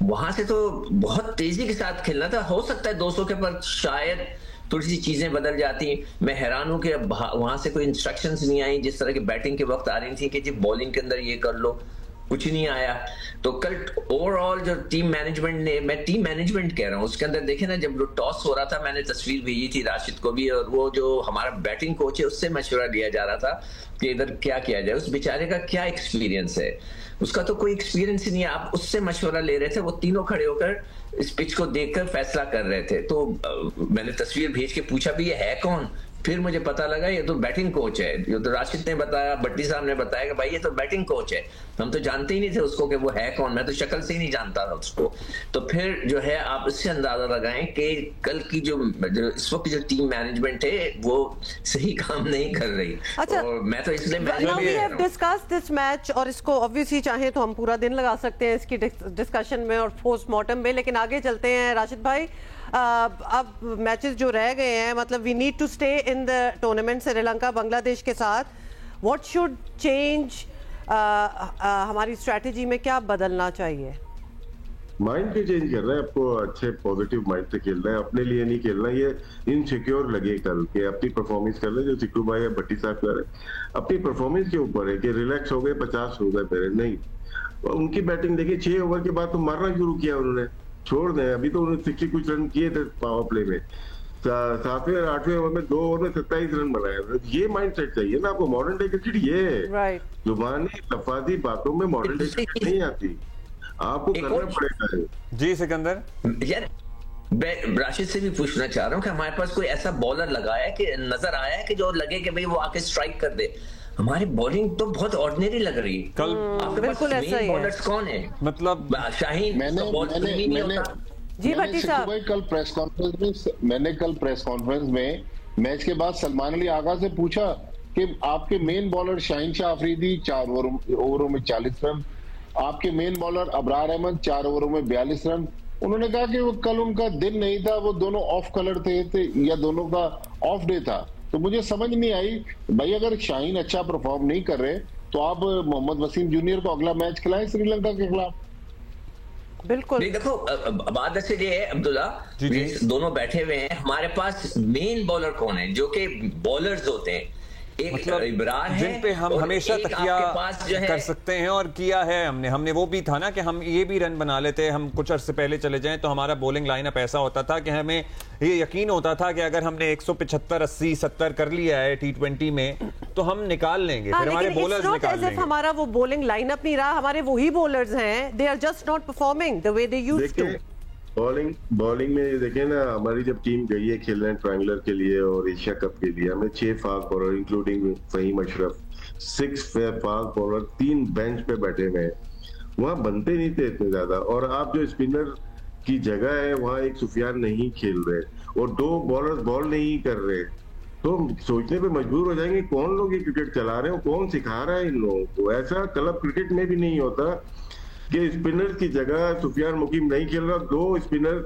वहां से तो बहुत तेजी के साथ खेलना था। हो सकता है 200 के पर शायद थोड़ी सी चीजें बदल जाती। मैं हैरान हूं कि वहां से कोई इंस्ट्रक्शंस नहीं आई जिस तरह की बैटिंग के वक्त आ रही थी कि जी बॉलिंग के अंदर ये कर लो, कुछ नहीं आया। तो कल ओवरऑल जो टीम मैनेजमेंट ने, मैं टीम मैनेजमेंट कह रहा हूं, उसके अंदर देखे ना जब टॉस हो रहा था, मैंने तस्वीर भेजी थी राशिद को भी, और वो जो हमारा बैटिंग कोच है उससे मशवरा लिया जा रहा था कि इधर क्या किया जाए। उस बेचारे का क्या एक्सपीरियंस है, उसका तो कोई एक्सपीरियंस ही नहीं है। आप उससे मशवरा ले रहे थे, वो तीनों खड़े होकर इस पिच को देखकर फैसला कर रहे थे। तो मैंने तस्वीर भेज के पूछा भी ये है कौन, फिर मुझे पता लगा ये तो बैटिंग कोच है। ये तो राशिद ने बताया, भट्टी साहब ने बताया कि भाई ये तो बैटिंग कोच है, हम तो जानते ही नहीं थे उसको कि वो है कौन, मैं तो शक्ल से ही नहीं जानता था उसको। तो फिर जो है आप इससे अंदाजा लगाएं कि कल की जो इस वक्त जो टीम मैनेजमेंट है वो सही काम नहीं कर रही। अच्छा, और मैं तो इसलिए डिस्कस दिस मैच, और इसको ऑब्वियसली चाहे तो हम पूरा दिन लगा सकते हैं इसकी डिस्कशन में और पोस्टमार्टम में, लेकिन आगे चलते हैं राशिद भाई। अब मैचेस जो रह गए हैं, मतलब we need to stay in the tournament Sri Lanka Bangladesh के साथ। व्हाट शुड चेंज, हमारी स्ट्रेटजी में क्या बदलना चाहिए? माइंड क्यों चेंज कर रहा है? आपको अच्छे पॉजिटिव माइंड से खेलना है, अपने लिए नहीं खेलना। ये इनसिक्योर लगे कल के अपनी परफॉर्मेंस कर ले, जो सिक्कू भाई या भट्टी साहब कर रहे अपनी परफॉर्मेंस के ऊपर है कि रिलैक्स हो गए, 50 हो गए मेरे, नहीं। उनकी बैटिंग देखिए, 6 ओवर के बाद तो मारना शुरू किया उन्होंने, छोड़ दें। अभी तो उन्होंने 60 कुछ रन किए थे पावर प्ले में, 7वें और 8वें ओवर में 2 ओवर में 27 रन बनाए। ये माइंडसेट चाहिए ना आपको। मॉडर्न डे क्रिकेट ये है, जुबानी लफाजी बातों में मॉडर्न डे क्रिकेट नहीं आती, आपको करना पड़ेगा। जी सिकंदर, यार राशिद से भी पूछना चाह रहा हूँ कि हमारे पास कोई ऐसा बॉलर लगाया है कि नजर आया है कि जो लगे कि भाई वो आके स्ट्राइक कर दे? हमारी बॉलिंग तो बहुत ऑर्डिनरी लग रही है कल। बिल्कुल ऐसा ही है। बॉलर्स कौन है? मतलब शाहीन जी भट्टी साहब, कल प्रेस कॉन्फ्रेंस में मैच के बाद सलमान अली आगा से पूछा कि आपके मेन बॉलर शाहीन शाह अफरीदी 4 ओवरों में 40 रन, आपके मेन बॉलर अबरार अहमद 4 ओवरों में 42 रन। उन्होंने कहा कि वो कल उनका दिन नहीं था, वो दोनों ऑफ कलर थे या दोनों का ऑफ डे था। तो मुझे समझ नहीं आई भाई, अगर शाहीन अच्छा परफॉर्म नहीं कर रहे तो आप मोहम्मद वसीम जूनियर को अगला मैच खिलाएं श्रीलंका के खिलाफ। बिल्कुल नहीं, देखो बात ऐसे ये है अब्दुल्ला, दोनों बैठे हुए हैं, हमारे पास मेन बॉलर कौन है जो कि बॉलर्स होते हैं? एक मतलब इब्रार है जिन पे हम हमेशा तकिया कर सकते हैं, और किया है हमने वो भी था ना कि हम ये भी रन बना लेते। हम कुछ अर्से पहले चले जाएं तो हमारा बॉलिंग लाइनअप ऐसा होता था कि हमें ये यकीन होता था कि अगर हमने 175, 80, 70 कर लिया है T20 में तो हम निकाल लेंगे। फिर हमारे बॉलर्स निकाल लेंगे। हमारा वो बॉलिंग लाइनअप नहीं रहा, हमारे वही बॉलर्स हैं, they are just not performing the way they used to. Bowling में देखें ना, हमारी जब टीम गई है खेलने ट्रायंगुलर के लिए और एशिया कप के लिए, हमें 6 fast bowler including Fahim Ashraf, 6 fast bowler 3 bench पे बैठे हुए हैं। वहां बनते नहीं थे इतने ज्यादा, और आप जो स्पिनर की जगह है वहां एक सुफियान नहीं खेल रहे और 2 बॉलर्स बॉल नहीं कर रहे। तो सोचने पे मजबूर हो जाएंगे कौन लोग ये क्रिकेट चला रहे हो, कौन सिखा रहा है इन लोगों को। ऐसा क्लब क्रिकेट में भी नहीं होता कि स्पिनर की जगह सुफियान मुकीम नहीं खेल रहा, 2 स्पिनर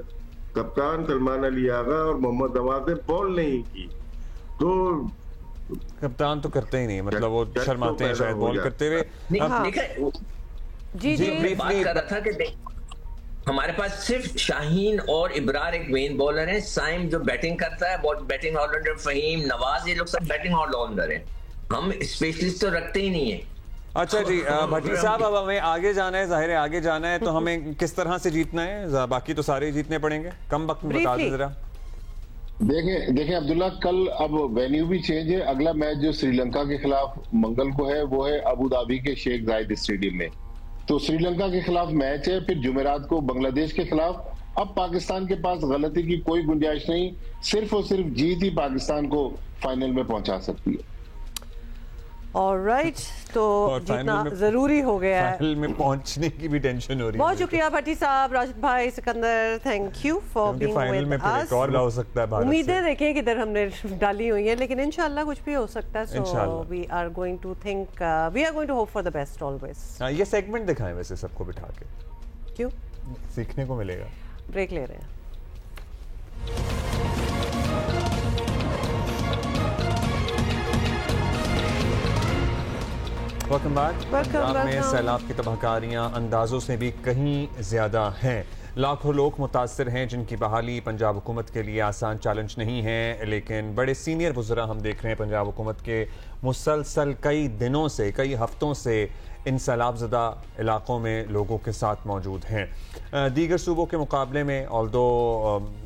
कप्तान सलमान अली आगा और मोहम्मद नवाज ने बॉल नहीं की, तो कप्तान तो करते ही नहीं, मतलब वो शर्माते हैं शायद बॉल करते हुए। जी बात कर रहा था कि हमारे पास सिर्फ शाहीन और इब्रार एक मेन बॉलर हैं, साइम जो बैटिंग करता है, बहुत बैटिंग ऑलराउंडर, फहीम, नवाज, ये लोग सब बैटिंग ऑलराउंडर हैं, हम स्पेशलिस्ट तो रखते ही नहीं है। अच्छा जी भट्टी साहब, अब हमें आगे जाना है, जाहिर है आगे जाना है, तो हमें किस तरह से जीतना है? बाकी तो सारे जीतने पड़ेंगे, कम वक्त में बता दें जरा। देखें अब्दुल्ला, कल अब वेन्यू भी चेंज है। अगला मैच जो श्रीलंका के खिलाफ मंगल को है वो है अबू धाबी के शेख जायद स्टेडियम में, तो श्रीलंका के खिलाफ मैच है। फिर जुमेरात को बांग्लादेश के खिलाफ। अब पाकिस्तान के पास गलती की कोई गुंजाइश नहीं, सिर्फ और सिर्फ जीत ही पाकिस्तान को फाइनल में पहुंचा सकती है। ऑलराइट, तो जीतना जरूरी हो गया है, फाइनल में पहुंचने की भी टेंशन हो रही है। बहुत शुक्रिया भट्टी साहब, राशिद भाई, Sikandar, thank you for being with us. हो सकता है भारत, उम्मीदें देखें किधर हमने डाली हुई है, लेकिन इंशाल्लाह कुछ भी हो सकता है। So we are going to think, we are going to hope for the best always. ये सेगमेंट दिखाएं वैसे सबको बिठा के, क्यों? सीखने को मिलेगा। ब्रेक ले रहे हैं। Welcome back. पंजाब में सैलाब की तबाहकारियां अंदाजों से भी कहीं ज्यादा हैं। लाखों लोग मुतासर हैं, जिनकी बहाली पंजाब हुकूमत के लिए आसान चैलेंज नहीं है, लेकिन बड़े सीनियर वज़रा हम देख रहे हैं पंजाब हुकूमत के मुसलसल कई दिनों से, कई हफ्तों से इन सैलाबज़दा इलाकों में लोगों के साथ मौजूद हैं। दीगर सूबों के मुकाबले में ऑल्दो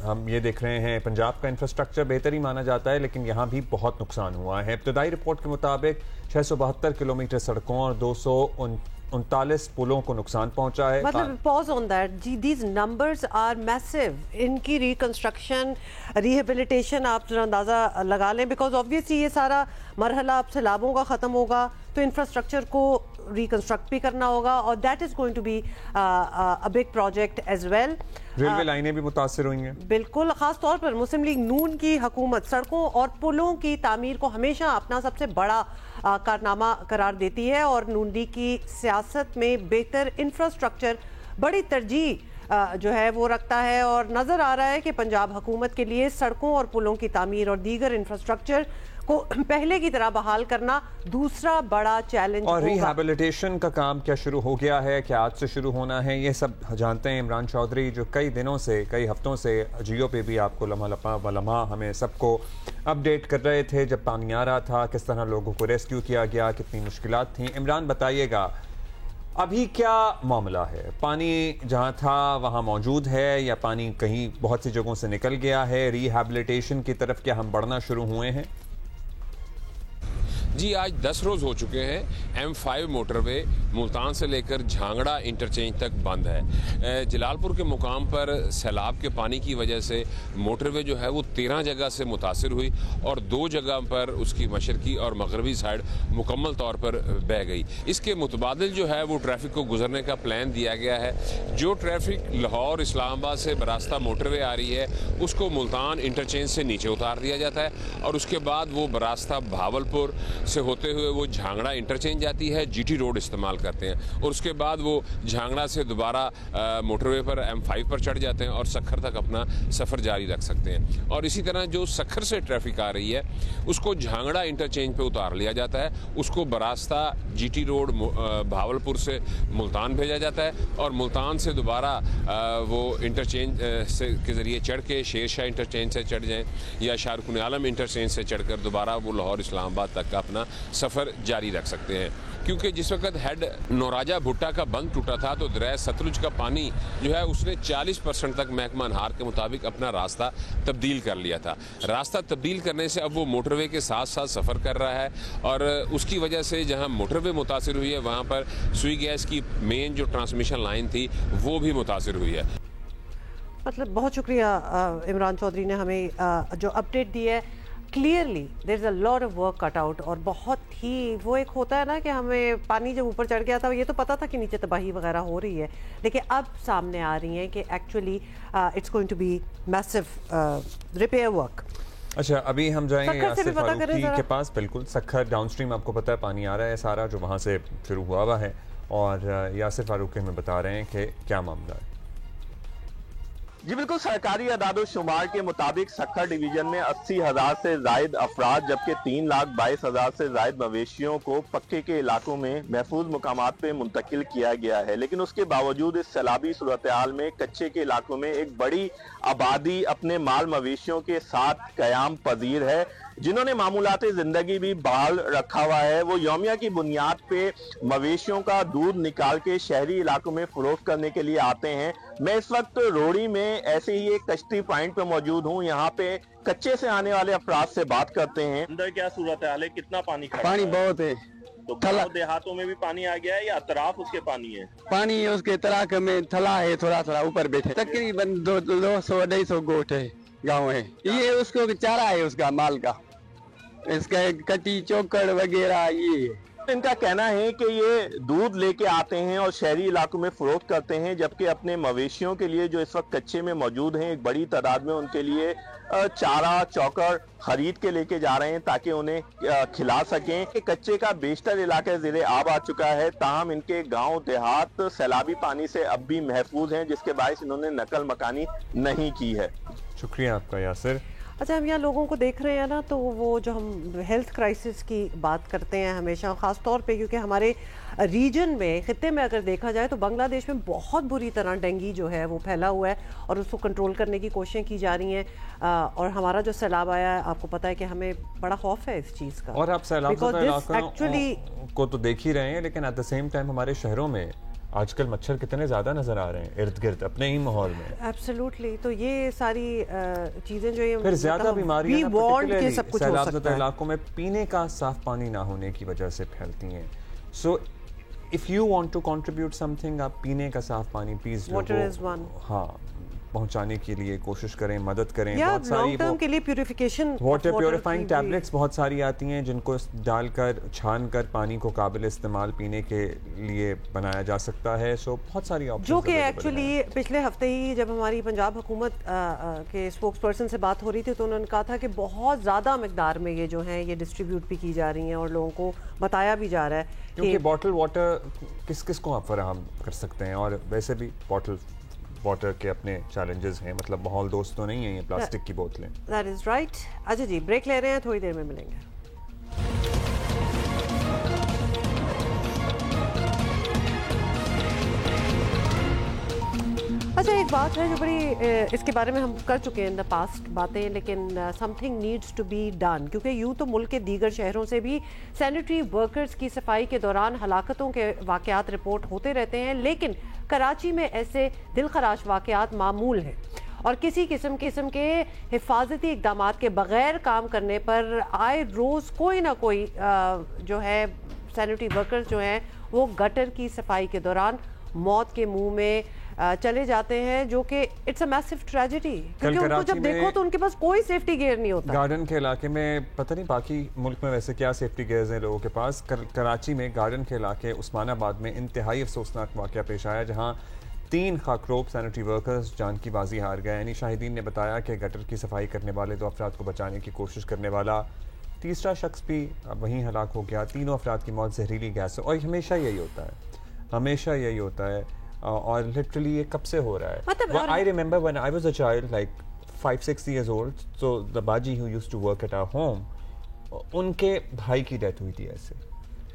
हम ये देख रहे हैं पंजाब का इंफ्रास्ट्रक्चर बेहतर ही माना जाता है, लेकिन यहाँ भी बहुत नुकसान हुआ है। इब्तदाई रिपोर्ट के मुताबिक 672 किलोमीटर सड़कों और 239 पुलों को नुकसान पहुंचा है। मतलब पॉज ऑन दैट जी, दीज नंबर्स आर मैसिव। इनकी रिकंस्ट्रक्शन, रिहेबिलिटेशन आप जरा अंदाजा लगा लें, बिकॉज ऑब्वियसली ये सारा मरहला अब सैलाबों का ख़त्म होगा तो इंफ्रास्ट्रक्चर को रिकंस्ट्रक्ट भी करना होगा, और that is going to be a big project as well. Railway लाइनें भी मुतासर हुई हैं। बिल्कुल, खास तौर पर मुस्लिम लीग नून की हुकूमत सड़कों और पुलों की तामीर को हमेशा अपना सबसे बड़ा कारनामा करार देती है, और नून लीग की सियासत में बेहतर इंफ्रास्ट्रक्चर बड़ी तरजीह जो है वो रखता है। और नज़र आ रहा है कि पंजाब हुकूमत के लिए सड़कों और पुलों की तामीर और दीगर इंफ्रास्ट्रक्चर को पहले की तरह बहाल करना दूसरा बड़ा चैलेंज होगा। और रिहैबिलिटेशन का काम क्या शुरू हो गया है, क्या आज से शुरू होना है, ये सब जानते हैं इमरान चौधरी, जो कई दिनों से, कई हफ्तों से जियो पे भी आपको लम्हा हमें सबको अपडेट कर रहे थे जब पानी आ रहा था, किस तरह लोगों को रेस्क्यू किया गया, कितनी मुश्किलात थी। इमरान बताइएगा अभी क्या मामला है? पानी जहाँ था वहाँ मौजूद है या पानी कहीं बहुत सी जगहों से निकल गया है? रिहैबिलिटेशन की तरफ क्या हम बढ़ना शुरू हुए हैं? जी, आज 10 रोज हो चुके हैं। M5 मोटरवे मुल्तान से लेकर झांगड़ा इंटरचेंज तक बंद है। जलालपुर के मुकाम पर सैलाब के पानी की वजह से मोटरवे जो है वो 13 जगह से मुतासिर हुई और 2 जगह पर उसकी मशरकी और मगरबी साइड मुकम्मल तौर पर बह गई। इसके मुतबादिल जो है वो ट्रैफिक को गुजरने का प्लान दिया गया है। जो ट्रैफिक लाहौर इस्लामाबाद से बरास्ता मोटरवे आ रही है उसको मुल्तान इंटरचेंज से नीचे उतार दिया जाता है और उसके बाद वो बरास्ता भावलपुर से होते हुए वो झांगड़ा इंटरचेंज जाती है, GT रोड इस्तेमाल करते हैं और उसके बाद वो झांगड़ा से दोबारा मोटरवे पर M5 पर चढ़ जाते हैं और सखर तक अपना सफ़र जारी रख सकते हैं। और इसी तरह जो सखर से ट्रैफिक आ रही है उसको झांगड़ा इंटरचेंज पे उतार लिया जाता है, उसको बरास्ता GT रोड भावलपुर से मुल्तान भेजा जाता है और मुल्तान से दोबारा वो इंटरचेंज से के ज़रिए चढ़ के शेरशाह इंटरचेंज से चढ़ जाएँ या शाहरुख आलम इंटरचेंज से चढ़कर दोबारा वो लाहौर इस्लामाबाद तक का अपना सफ़र जारी रख सकते हैं। क्योंकि जिस वक्त हेड नौराजा भुट्टा का बंद टूटा था तो दरिया सतलुज का पानी जो है उसने 40% तक महकमा नहार के मुताबिक अपना रास्ता तब्दील कर लिया था। रास्ता तब्दील करने से अब वो मोटरवे के साथ साथ सफ़र कर रहा है और उसकी वजह से जहां मोटरवे मुतासिर हुई है वहां पर सुई गैस की मेन जो ट्रांसमिशन लाइन थी वो भी मुतासिर हुई है। मतलब बहुत शुक्रिया इमरान चौधरी ने हमें जो अपडेट दी है। Clearly there is a lot of work cut out और बहुत ही वो एक होता है ना कि हमें पानी जब ऊपर चढ़ गया था ये तो पता था कि नीचे तबाही वगैरह हो रही है, लेकिन अब सामने आ रही हैं कि actually it's going to be massive repair work. अच्छा, अभी हम जाएंगे यासिर फारूकी के पास। बिल्कुल, सखर डाउनस्ट्रीम आपको पता है पानी आ रहा है सारा, जो वहाँ से शुरू हुआ हुआ है, और यासिर फारूकी हमें बता रहे हैं कि क्या मामला है। जी बिल्कुल, सरकारी अदाद-ओ-शुमार के मुताबिक सखर डिवीजन में 80,000 से जायद अफराद जबकि 3,22,000 से जायद मवेशियों को पक्के के इलाकों में महफूज मुकामात पे मुंतकिल किया गया है। लेकिन उसके बावजूद इस सैलाबी सूरत हाल में कच्चे के इलाकों में एक बड़ी आबादी अपने माल मवेशियों के साथ कयाम पजीर है, जिन्होंने मामूलाती जिंदगी भी बहाल रखा हुआ है। वो यौमिया की बुनियाद पे मवेशियों का दूध निकाल के शहरी इलाकों में फरोख्त करने के लिए आते हैं। मैं इस वक्त रोड़ी में ऐसे ही एक कश्ती पॉइंट पे मौजूद हूँ। यहाँ पे कच्चे से आने वाले अफराद से बात करते हैं। अंदर क्या सूरत हाल है, कितना पानी खड़ा है? पानी बहुत है। तो गाँव देहातों में भी पानी आ गया है या अतराफ उसके पानी है? पानी उसके तराक में थला है, थोड़ा थोड़ा ऊपर बैठे। तकरीबन 200-250 गोट है, गाँव है। ये उसको चारा है उसका माल का, इसका कटी चौकड़ वगैरह ये। इनका कहना है कि ये दूध लेके आते हैं और शहरी इलाकों में फरोख्त करते हैं, जबकि अपने मवेशियों के लिए जो इस वक्त कच्चे में मौजूद हैं एक बड़ी तादाद में उनके लिए चारा चौकड़ खरीद के लेके जा रहे हैं ताकि उन्हें खिला सकें। कच्चे का बेशतर इलाका ज़ेरे आब आ चुका है, ताहम इनके गांव देहात सैलाबी पानी से अब भी महफूज हैं, जिसके बायस इन्होंने नकल मकानी नहीं की है। शुक्रिया आपका यासिर। अच्छा, हम यहाँ लोगों को देख रहे हैं ना, तो वो जो हम हेल्थ क्राइसिस की बात करते हैं हमेशा, ख़ास तौर पे क्योंकि हमारे रीजन में, ख़ित्ते में अगर देखा जाए तो बांग्लादेश में बहुत बुरी तरह डेंगू जो है वो फैला हुआ है और उसको कंट्रोल करने की कोशिशें की जा रही हैं। और हमारा जो सैलाब आया है, आपको पता है कि हमें बड़ा खौफ है इस चीज़ का। और आप सैलाब एक्चुअली को तो देख ही रहे हैं, लेकिन एट द सेम टाइम हमारे शहरों में आजकल मच्छर कितने ज्यादा नजर आ रहे हैं इर्द गिर्द अपने ही माहौल में। एब्सोल्युटली, तो ये सारी चीजें जो ये फिर ज्यादा बीमारियां सैलाबज़दा इलाकों में पीने का साफ पानी ना होने की वजह से फैलती हैं। So if you want to contribute something, आप पीने का साफ पानी प्लीज हाँ पहुंचाने के लिए कोशिश करें, मदद करें। बहुत सारी के लिए प्यूरिफिकेशन वाटर प्योरीफाइंग टैबलेट्स बहुत सारी आती हैं जिनको डालकर छान कर पानी को काबिल इस्तेमाल पीने के लिए बनाया जा सकता है। सो बहुत सारी ऑप्शंस जो कि एक्चुअली पिछले हफ्ते ही जब हमारी पंजाब हुकूमत के स्पोक्स पर्सन से बात हो रही थी तो उन्होंने कहा था कि बहुत ज़्यादा मिकदार में ये जो है ये डिस्ट्रीब्यूट भी की जा रही हैं और लोगों को बताया भी जा रहा है क्योंकि बॉटल वाटर किस किस को आप फराहम कर सकते हैं। और वैसे भी बॉटल वाटर के अपने चैलेंजेस हैं, मतलब माहौल दोस्त तो नहीं है ये प्लास्टिक की बोतलें। That is right. अच्छा जी, ब्रेक ले रहे हैं, थोड़ी देर में मिलेंगे। अच्छा, एक बात है जो बड़ी इसके बारे में हम कर चुके हैं इन द पास्ट बातें, लेकिन something needs to be done, क्योंकि यूँ तो मुल्क के दीगर शहरों से भी सैनिटरी वर्कर्स की सफाई के दौरान हलाकतों के वाक़यात रिपोर्ट होते रहते हैं, लेकिन कराची में ऐसे दिलखराश वाक़यात मामूल हैं और किसी किस्म के हिफाजती इक़दाम के बग़ैर काम करने पर आए रोज़ कोई ना कोई जो है सैनिटरी वर्कर्स जो हैं वो गटर की सफाई के दौरान मौत के मुंह में चले जाते हैं, जो कि इट्स अ मैसिव ट्रेजेडी, क्योंकि उनको जब देखो तो उनके पास कोई सेफ्टी गियर नहीं होता। गार्डन के इलाके में पता नहीं बाकी मुल्क में वैसे क्या सेफ्टी गियर्स हैं लोगों के पास। कराची में गार्डन के इलाके उस्मानाबाद में इंतहाई अफसोसनाक वाक़या पेश आया जहां 3 खाकरोब सैनिटरी वर्कर्स जान की बाजी हार गए। यानी शाहिदीन ने बताया कि गटर की सफाई करने वाले 2 अफराद को बचाने की कोशिश करने वाला तीसरा शख्स भी वहीं हलाक हो गया। 3 अफराद की मौत जहरीली गैस से, और हमेशा यही होता है, हमेशा यही होता है। और लिटरली ये कब से हो रहा है? मतलब I remember when I was a child, like 5-6 years old, so the baji who used to work at our home, उनके भाई की डेथ हुई थी ऐसे,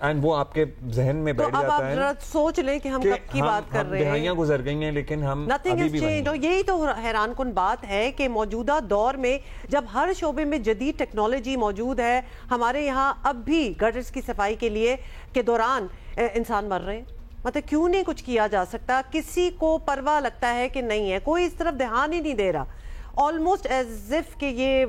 एंड वो आपके जहन में बैठ जाता है। आप सोच लें कि हम कब की बात कर रहे हैं। दहाइयां गुजर गई हैं लेकिन हम अभी भी वहीं हैं। यही तो हैरान कुन बात है कि मौजूदा दौर में जब हर शोबे में जदीद टेक्नोलॉजी मौजूद है, हमारे यहाँ अब भी गटर्स की सफाई के लिए के दौरान इंसान मर रहे हैं। मतलब क्यों नहीं कुछ किया जा सकता? किसी को परवाह लगता है कि नहीं है, कोई इस तरफ ध्यान ही नहीं दे रहा, ऑलमोस्ट एज इफ कि ये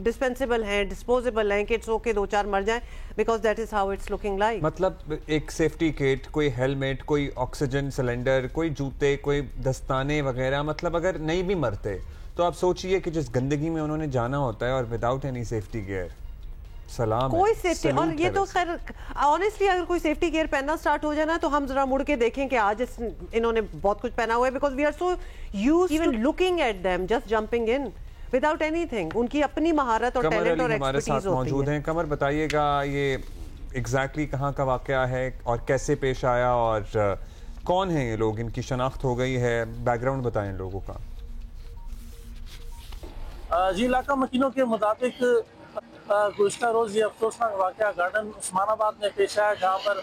डिस्पेंसेबल हैं, डिस्पोजेबल हैं, कि इट्स ओके 2-4 मर जाएं, because that is how it's looking like. मतलब एक सेफ्टी किट, कोई हेलमेट, कोई ऑक्सीजन सिलेंडर, कोई जूते, कोई दस्ताने वगैरह, मतलब अगर नहीं भी मरते तो आप सोचिए कि जिस गंदगी में उन्होंने जाना होता है और विदाउट एनी सेफ्टी गियर, सलाम कोई सेफ्टी। और ये तो खैर ऑनेस्टली अगर कोई सेफ्टी गियर पहनना स्टार्ट हो जाए ना तो हम जरा मुड़ के देखें कि आज इन्होंने बहुत कुछ पहना हुआ है, because we are so used even looking at them, just jumping in. Without anything. उनकी अपनी महारत और टैलेंट और हमारे साथ मौजूद हैं। कमर, बताइएगा ये एग्जैक्टली कहाँ का वाकया है और कैसे पेश आया और कौन है ये लोग, इनकी शनाख्त हो गई है, बैकग्राउंड बताएं लोगों का। जी, इलाका मकीनों के मुताबिक गुज़श्ता रोज़ ये अफसोसनाक वाक़या गार्डन उस्मानाबाद में पेश आया, जहाँ पर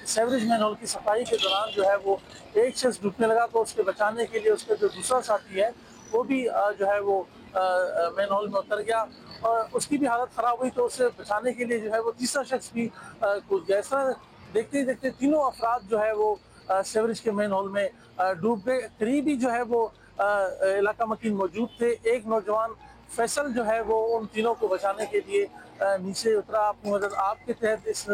सेवरेज मैन होल की सफाई के दौरान जो है वो एक शख्स डूबने लगा, तो उसके बचाने के लिए उसका जो दूसरा साथी है वो भी जो है वो मैन होल में उतर गया और उसकी भी हालत ख़राब हुई, तो उसे बचाने के लिए जो है वो तीसरा शख्स भी कूद गया। इस तरह देखते ही देखते तीनों अफराद जो है वो सेवरेज के मैन होल में डूब गए। करीबी जो है वो इलाका मकीन मौजूद थे। एक नौजवान फैसल जो है वो उन तीनों को बचाने के लिए नीचे उतरा। अपनी मदद आपके तहत इस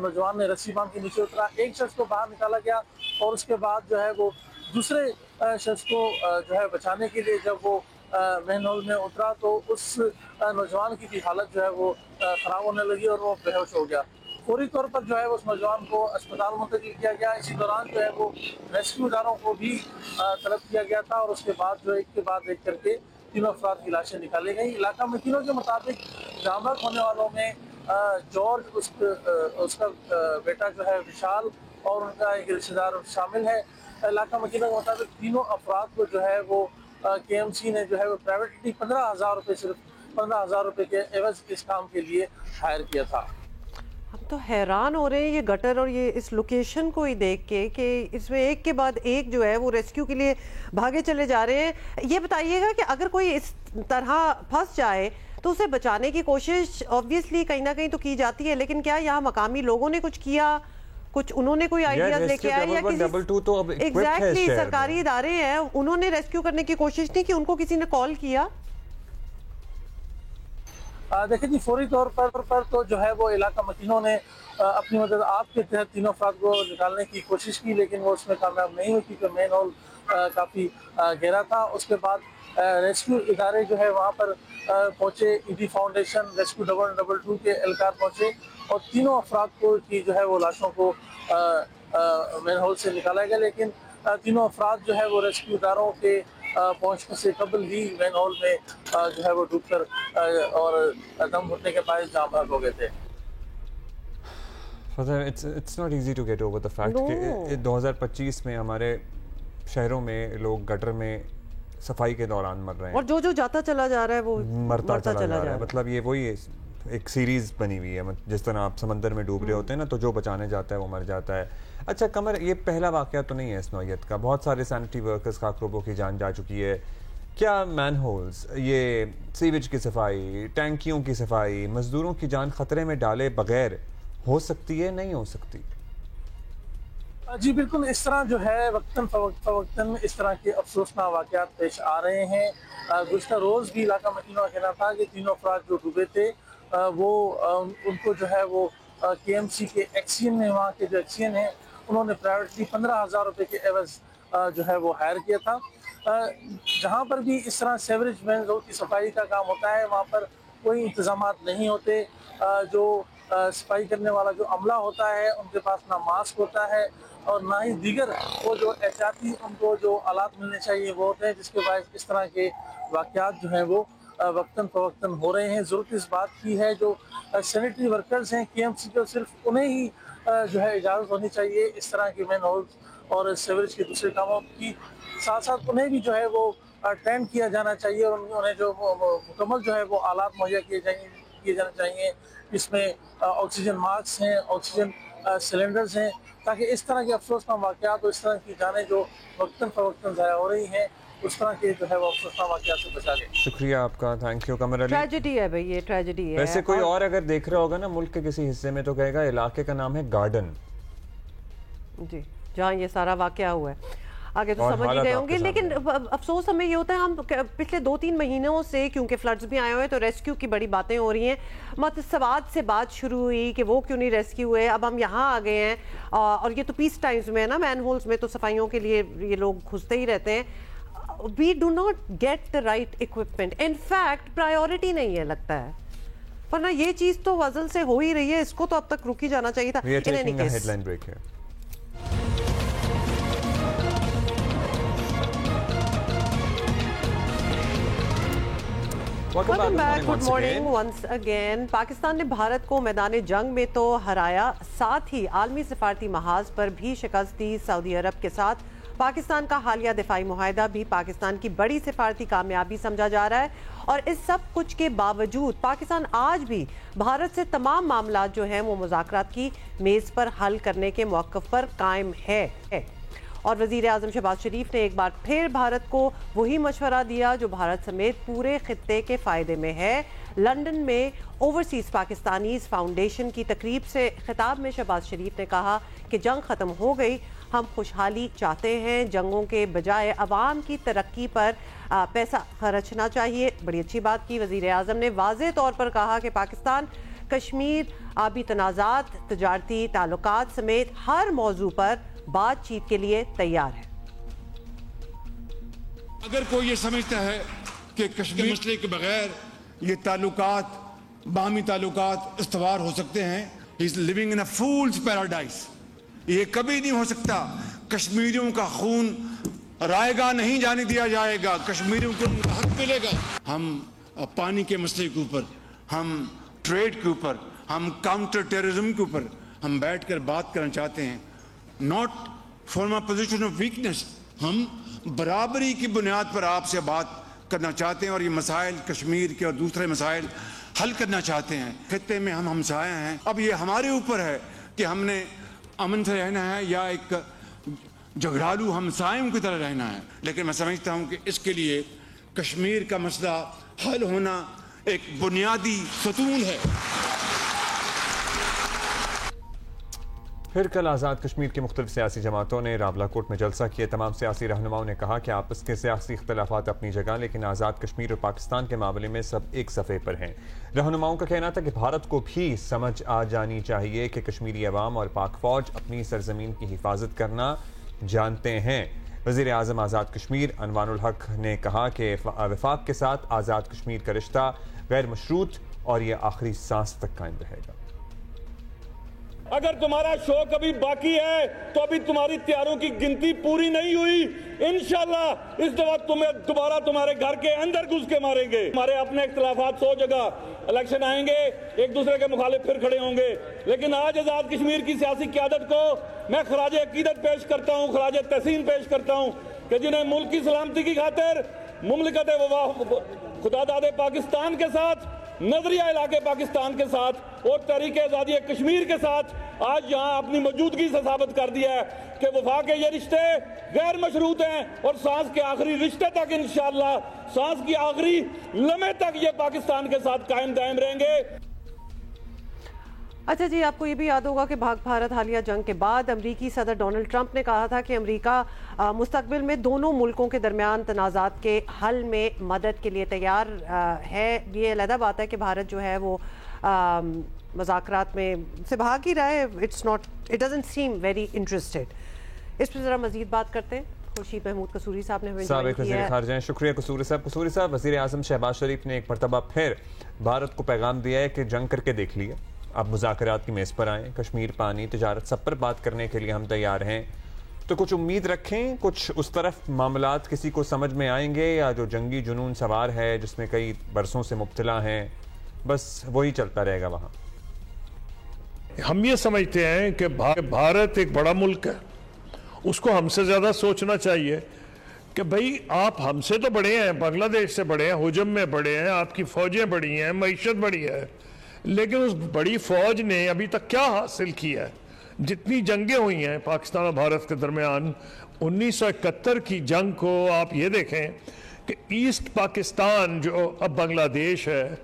नौजवान ने रस्सी बांध के नीचे उतरा। एक शख्स को बाहर निकाला गया और उसके बाद जो है वो दूसरे शख्स को जो है बचाने के लिए जब वो मैन होल में उतरा तो उस नौजवान की भी हालत जो है वो ख़राब होने लगी और वो बेहोश हो गया। फौरी तौर पर जो है उस नौजवान को अस्पताल मुंतकिल किया गया। इसी दौरान जो है वो रेस्क्यू इदारों को भी तलब किया गया था और उसके बाद जो एक के बाद एक करके तीनों अफराद की लाशें निकाली गई। इलाका मकीनों के मुताबिक जामबाग होने वालों में जॉर्ज, उसका बेटा जो है विशाल और उनका एक रिश्तेदार शामिल है। इलाका मकीनों के मुताबिक तीनों अफराद को जो है वो KMC ने जो है वो प्राइवेटली 15,000 रुपये, सिर्फ 15,000 रुपये के एवज इस काम के लिए हायर किया था। हम तो हैरान हो रहे हैं ये गटर और ये इस लोकेशन को ही देख के कि इसमें एक के बाद एक जो है वो रेस्क्यू के लिए भागे चले जा रहे हैं। ये बताइएगा कि अगर कोई इस तरह फंस जाए तो उसे बचाने की कोशिश ऑब्वियसली कहीं ना कहीं तो की जाती है, लेकिन क्या यहाँ मकामी लोगों ने कुछ किया, कुछ उन्होंने कोई आइडियाज लेके आए या किसी एग्जैक्टली सरकारी इदारे हैं उन्होंने रेस्क्यू करने की कोशिश नहीं की, उनको किसी ने कॉल किया? देखिए जी, फौरी तौर पर तो जो है वो इलाका मकीनों ने अपनी मदद आपके तहत तीनों अफराद को निकालने की कोशिश की, लेकिन वो उसमें कामयाब नहीं हुई क्योंकि मैन होल काफ़ी गहरा था। उसके बाद रेस्क्यू इदारे जो है वहाँ पर पहुँचे। ED फाउंडेशन, रेस्क्यू 122 के एहलकार पहुँचे और तीनों अफराद को की जो है वो लाशों को मैन होल से निकाला गया, लेकिन तीनों अफराद जो है वो रेस्क्यू इदारों के पहुंचने से कबल ही मैन होल में जो है वो डूबकर और दम घुटने के बाद जामबाग हो गए थे। It's not easy to get over the fact कि 2025 में हमारे शहरों में लोग गटर में सफाई के दौरान मर रहे हैं और जो जाता चला जा रहा है वो मरता चला जा रहा है। मतलब ये वही एक सीरीज बनी हुई है, जिस तरह आप समंदर में डूब रहे होते हैं ना, तो जो बचाने जाता है वो मर जाता है। अच्छा कमर, ये पहला वाकया तो नहीं है इस नौयत का, बहुत सारे सैनिटरी वर्कर्स खाकरोबों की जान जा चुकी है। क्या मैन होल्स, ये सीवेज की सफाई, टैंकियों की सफाई मजदूरों की जान खतरे में डाले बगैर हो सकती है, नहीं हो सकती? जी बिल्कुल, इस तरह जो है वक्तन फवक्तन इस तरह के अफसोसनाक वाक़यात पेश आ रहे हैं। गुज़श्ता रोज़ भी इलाका मकीनों का कहना था कि तीनों अफराद जो डूबे थे वो उनको जो है वो KMC के एक्सियन है, वहाँ के जो एक्सियन हैं उन्होंने प्राइवेटली 15,000 रुपये के एवज जो है वो हायर किया था। जहाँ पर भी इस तरह सेवरेज मैन होल की सफाई का काम होता है वहाँ पर कोई इंतजाम नहीं होते। जो सफाई करने वाला जो अमला होता है उनके पास ना मास्क होता है और ना ही दीगर वो जो एहतियाती उनको जो आलात मिलने चाहिए वो होते हैं, जिसके बाद इस तरह के वाक़यात जो हैं वो वक्तन फवक्तन हो रहे हैं। ज़रूरत इस बात की है जो सैनिटरी वर्कर्स हैं KMC को सिर्फ उन्हें ही जो है इजाज़त होनी चाहिए इस तरह के मैन होल और सेवरेज के दूसरे कामों की, साथ साथ उन्हें भी जो है वो ट्रेन किया जाना चाहिए और उन्हें जो मुकम्मल जो है वो आलात मुहैया किए जाने चाहिए। इसमें ऑक्सीजन मास्क हैं, ऑक्सीजन सिलेंडर्स हैं, ताकि इस तरह के अफसोसनाक वाक़यात और इस तरह की जानें जो वक्तन फवक्तन ज़ाया हो रही हैं उस तरह के जो है वो अफसोसनाक वाक़यात से बचा लें। शुक्रिया आपका, thank you Qamar Ali. Tragedy है भाई, ये ट्रेजेडी है। वैसे कोई और अगर देख रहा होगा ना मुल्क के किसी हिस्से में तो कहेगा इलाके का नाम है गार्डन जी, जहाँ ये सारा वाक़या हुआ है। आगे तो समझ ही गए होंगे, लेकिन अफसोस हमें ये होता है हम पिछले 2-3 महीनों से क्योंकि फ्लड्स भी आए हुए हैं तो रेस्क्यू की बड़ी बातें हो रही हैं। मतसवाद से बात शुरू हुई कि वो क्यों नहीं रेस्क्यू हुए, अब हम यहाँ आ गए हैं और ये तो पीस टाइम्स में है ना, मैन होल्स में तो सफाइयों के लिए ये लोग घुसते ही रहते हैं। We do not get the right equipment, in fact priority नहीं है लगता है, वरना ये चीज़ तो वजल से हो ही रही है, इसको तो अब तक रुक ही जाना चाहिए था। हेडलाइन ब्रेक है। Welcome back. Good morning once again. Pakistan ने भारत को मैदान जंग में तो हराया, साथ ही आलमी सिफारती महाज पर भी शिकस्त दी। सऊदी अरब के साथ पाकिस्तान का हालिया दिफाई मुआहदा भी पाकिस्तान की बड़ी सिफारती कामयाबी समझा जा रहा है और इस सब कुछ के बावजूद पाकिस्तान आज भी भारत से तमाम मामला जो हैं वो मुज़ाकरात की मेज़ पर हल करने के मौक़िफ़ पर कायम है। और वज़ीर आज़म शहबाज शरीफ ने एक बार फिर भारत को वही मशवरा दिया जो भारत समेत पूरे खित्ते के फ़ायदे में है। लंदन में ओवरसीज़ पाकिस्तानीज़ फाउंडेशन की तकरीब से खिताब में शहबाज शरीफ ने कहा कि जंग ख़त्म हो गई, हम खुशहाली चाहते हैं, जंगों के बजाय अवाम की तरक्की पर पैसा खर्चना चाहिए। बड़ी अच्छी बात की वज़ीर आज़म ने वाज़ेह तौर पर कहा कि पाकिस्तान कश्मीर, आबी तनाज़ात, तजारती ताल्लुकात समेत हर मौजू पर बातचीत के लिए तैयार है। अगर कोई ये समझता है कि कश्मीर मसले के बगैर ये ताल्लुकात, बाहमी ताल्लुकात इस्तवार हो सकते हैं, he is living in a fools paradise. ये कभी नहीं हो सकता। कश्मीरियों का खून रायगा नहीं जाने दिया जाएगा, कश्मीरियों को उनका हक मिलेगा। हम पानी के मसले के ऊपर, हम ट्रेड के ऊपर, हम काउंटर टेररिज्म के ऊपर हम बैठकर बात करना चाहते हैं, not from a position of weakness. हम बराबरी की बुनियाद पर आपसे बात करना चाहते हैं और ये मसाइल कश्मीर के और दूसरे मसाइल हल करना चाहते हैं। खित्ते में हम हमसाया हैं, अब ये हमारे ऊपर है कि हमने अमन से रहना है या एक झगड़ालू हमसायों की तरह रहना है। लेकिन मैं समझता हूं कि इसके लिए कश्मीर का मसला हल होना एक बुनियादी सतून है। फिर कल आज़ाद कश्मीर की मुख्तलिफ सियासी जमातों ने रावलाकोट में जलसा किए। तमाम सियासी रहनुमाओं ने कहा कि आपस के सियासी इख्तलाफात अपनी जगह, लेकिन आज़ाद कश्मीर और पाकिस्तान के मामले में सब एक सफ़े पर हैं। रहनुमाओं का कहना था कि भारत को भी समझ आ जानी चाहिए कि कश्मीरी अवाम और पाक फ़ौज अपनी सरजमीन की हिफाजत करना जानते हैं। वज़ीर आज़म आज़ाद कश्मीर अनवानुल हक ने कहा कि वफाक के साथ आज़ाद कश्मीर का रिश्ता गैर मशरूत और ये आखिरी सांस तक कायम रहेगा। अगर तुम्हारा शौक अभी बाकी है तो अभी तुम्हारी तैयारों की गिनती पूरी नहीं हुई। इंशाल्लाह इस दफा तुम्हें दोबारा तुम्हारे घर के अंदर घुस के मारेंगे। हमारे अपने इख्तलाफात 100 जगह, इलेक्शन आएंगे, एक दूसरे के मुखालिफ फिर खड़े होंगे, लेकिन आज आजाद कश्मीर की सियासी क़यादत को मैं खराज अकीदत पेश करता हूँ, खराज तहसीन पेश करता हूँ कि जिन्हें मुल्क की सलामती की खातिर मुमलिकत खुदादादे पाकिस्तान के साथ, नजरिया इलाके पाकिस्तान के साथ और तहरीक आज़ादी कश्मीर के साथ आज यहाँ अपनी मौजूदगी से साबित कर दिया है कि वफा के ये रिश्ते गैर मशरूत हैं और सांस के आखिरी रिश्ते तक इंशाअल्लाह, सांस की आखिरी लम्हे तक ये पाकिस्तान के साथ कायम दायम रहेंगे। अच्छा जी, आपको ये भी याद होगा कि भाग भारत हालिया जंग के बाद अमरीकी सदर डोनाल्ड ट्रंप ने कहा था कि अमरीका मुस्तकबिल में दोनों मुल्कों के दरमियान तनाज़ात के हल में मदद के लिए तैयार है। ये अलग बात है कि भारत जो है वो मुज़ाकरात में से भाग ही रहा है। It doesn't seem very interested. इस पर ज़रा मज़ीद बात करते हैं। खुर्शीद महमूद कसूरी साहब ने हमें शुक्रिया कसूरी साहब। वज़ीर आज़म शहबाज शरीफ ने एक मरतबा फिर भारत को पैगाम दिया है कि जंग करके देख लिया, अब मुज़ाकरात की मेज़ पर आएँ, कश्मीर, पानी, तिजारत सब पर बात करने के लिए हम तैयार हैं। तो कुछ उम्मीद रखें, कुछ उस तरफ मामलात किसी को समझ में आएंगे, या जो जंगी जुनून सवार है जिसमें कई बरसों से मुब्तला हैं, बस वही चलता रहेगा वहाँ? हम ये समझते हैं कि भारत एक बड़ा मुल्क है, उसको हमसे ज़्यादा सोचना चाहिए कि भाई आप हमसे तो बड़े हैं, बांग्लादेश से बड़े हैं, हुजम में बड़े हैं, आपकी फ़ौजें बड़ी हैं, मईशत बड़ी है, लेकिन उस बड़ी फ़ौज ने अभी तक क्या हासिल किया है? जितनी जंगें हुई हैं पाकिस्तान और भारत के दरमियान, 1971 की जंग को आप ये देखें कि ईस्ट पाकिस्तान जो अब बांग्लादेश है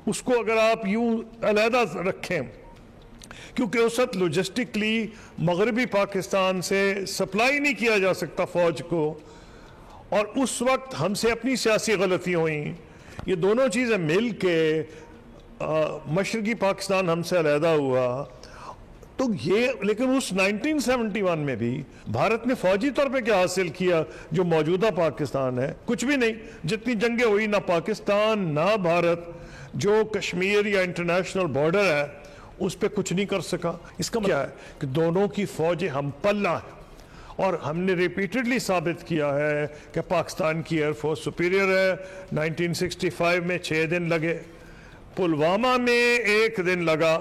उसको अगर आप यूं अलहदा रखें, क्योंकि उस वक्त लॉजिस्टिकली मगरबी पाकिस्तान से सप्लाई नहीं किया जा सकता फ़ौज को, और उस वक्त हमसे अपनी सियासी गलतियाँ हुई, ये दोनों चीज़ें मिल के मशरकी पाकिस्तान हमसे अलहदा हुआ। तो ये, लेकिन उस 1971 में भी भारत ने फौजी तौर पे क्या हासिल किया जो मौजूदा पाकिस्तान है? कुछ भी नहीं। जितनी जंगें हुई, ना पाकिस्तान ना भारत जो कश्मीर या इंटरनेशनल बॉर्डर है उस पर कुछ नहीं कर सका। इसका मतलब क्या है कि दोनों की फौजें हम पल्ला है, और हमने रिपीटेडली साबित किया है कि पाकिस्तान की एयरफोर्स सुपीरियर है। 1965 में 6 दिन लगे, पुलवामा में 1 दिन लगा,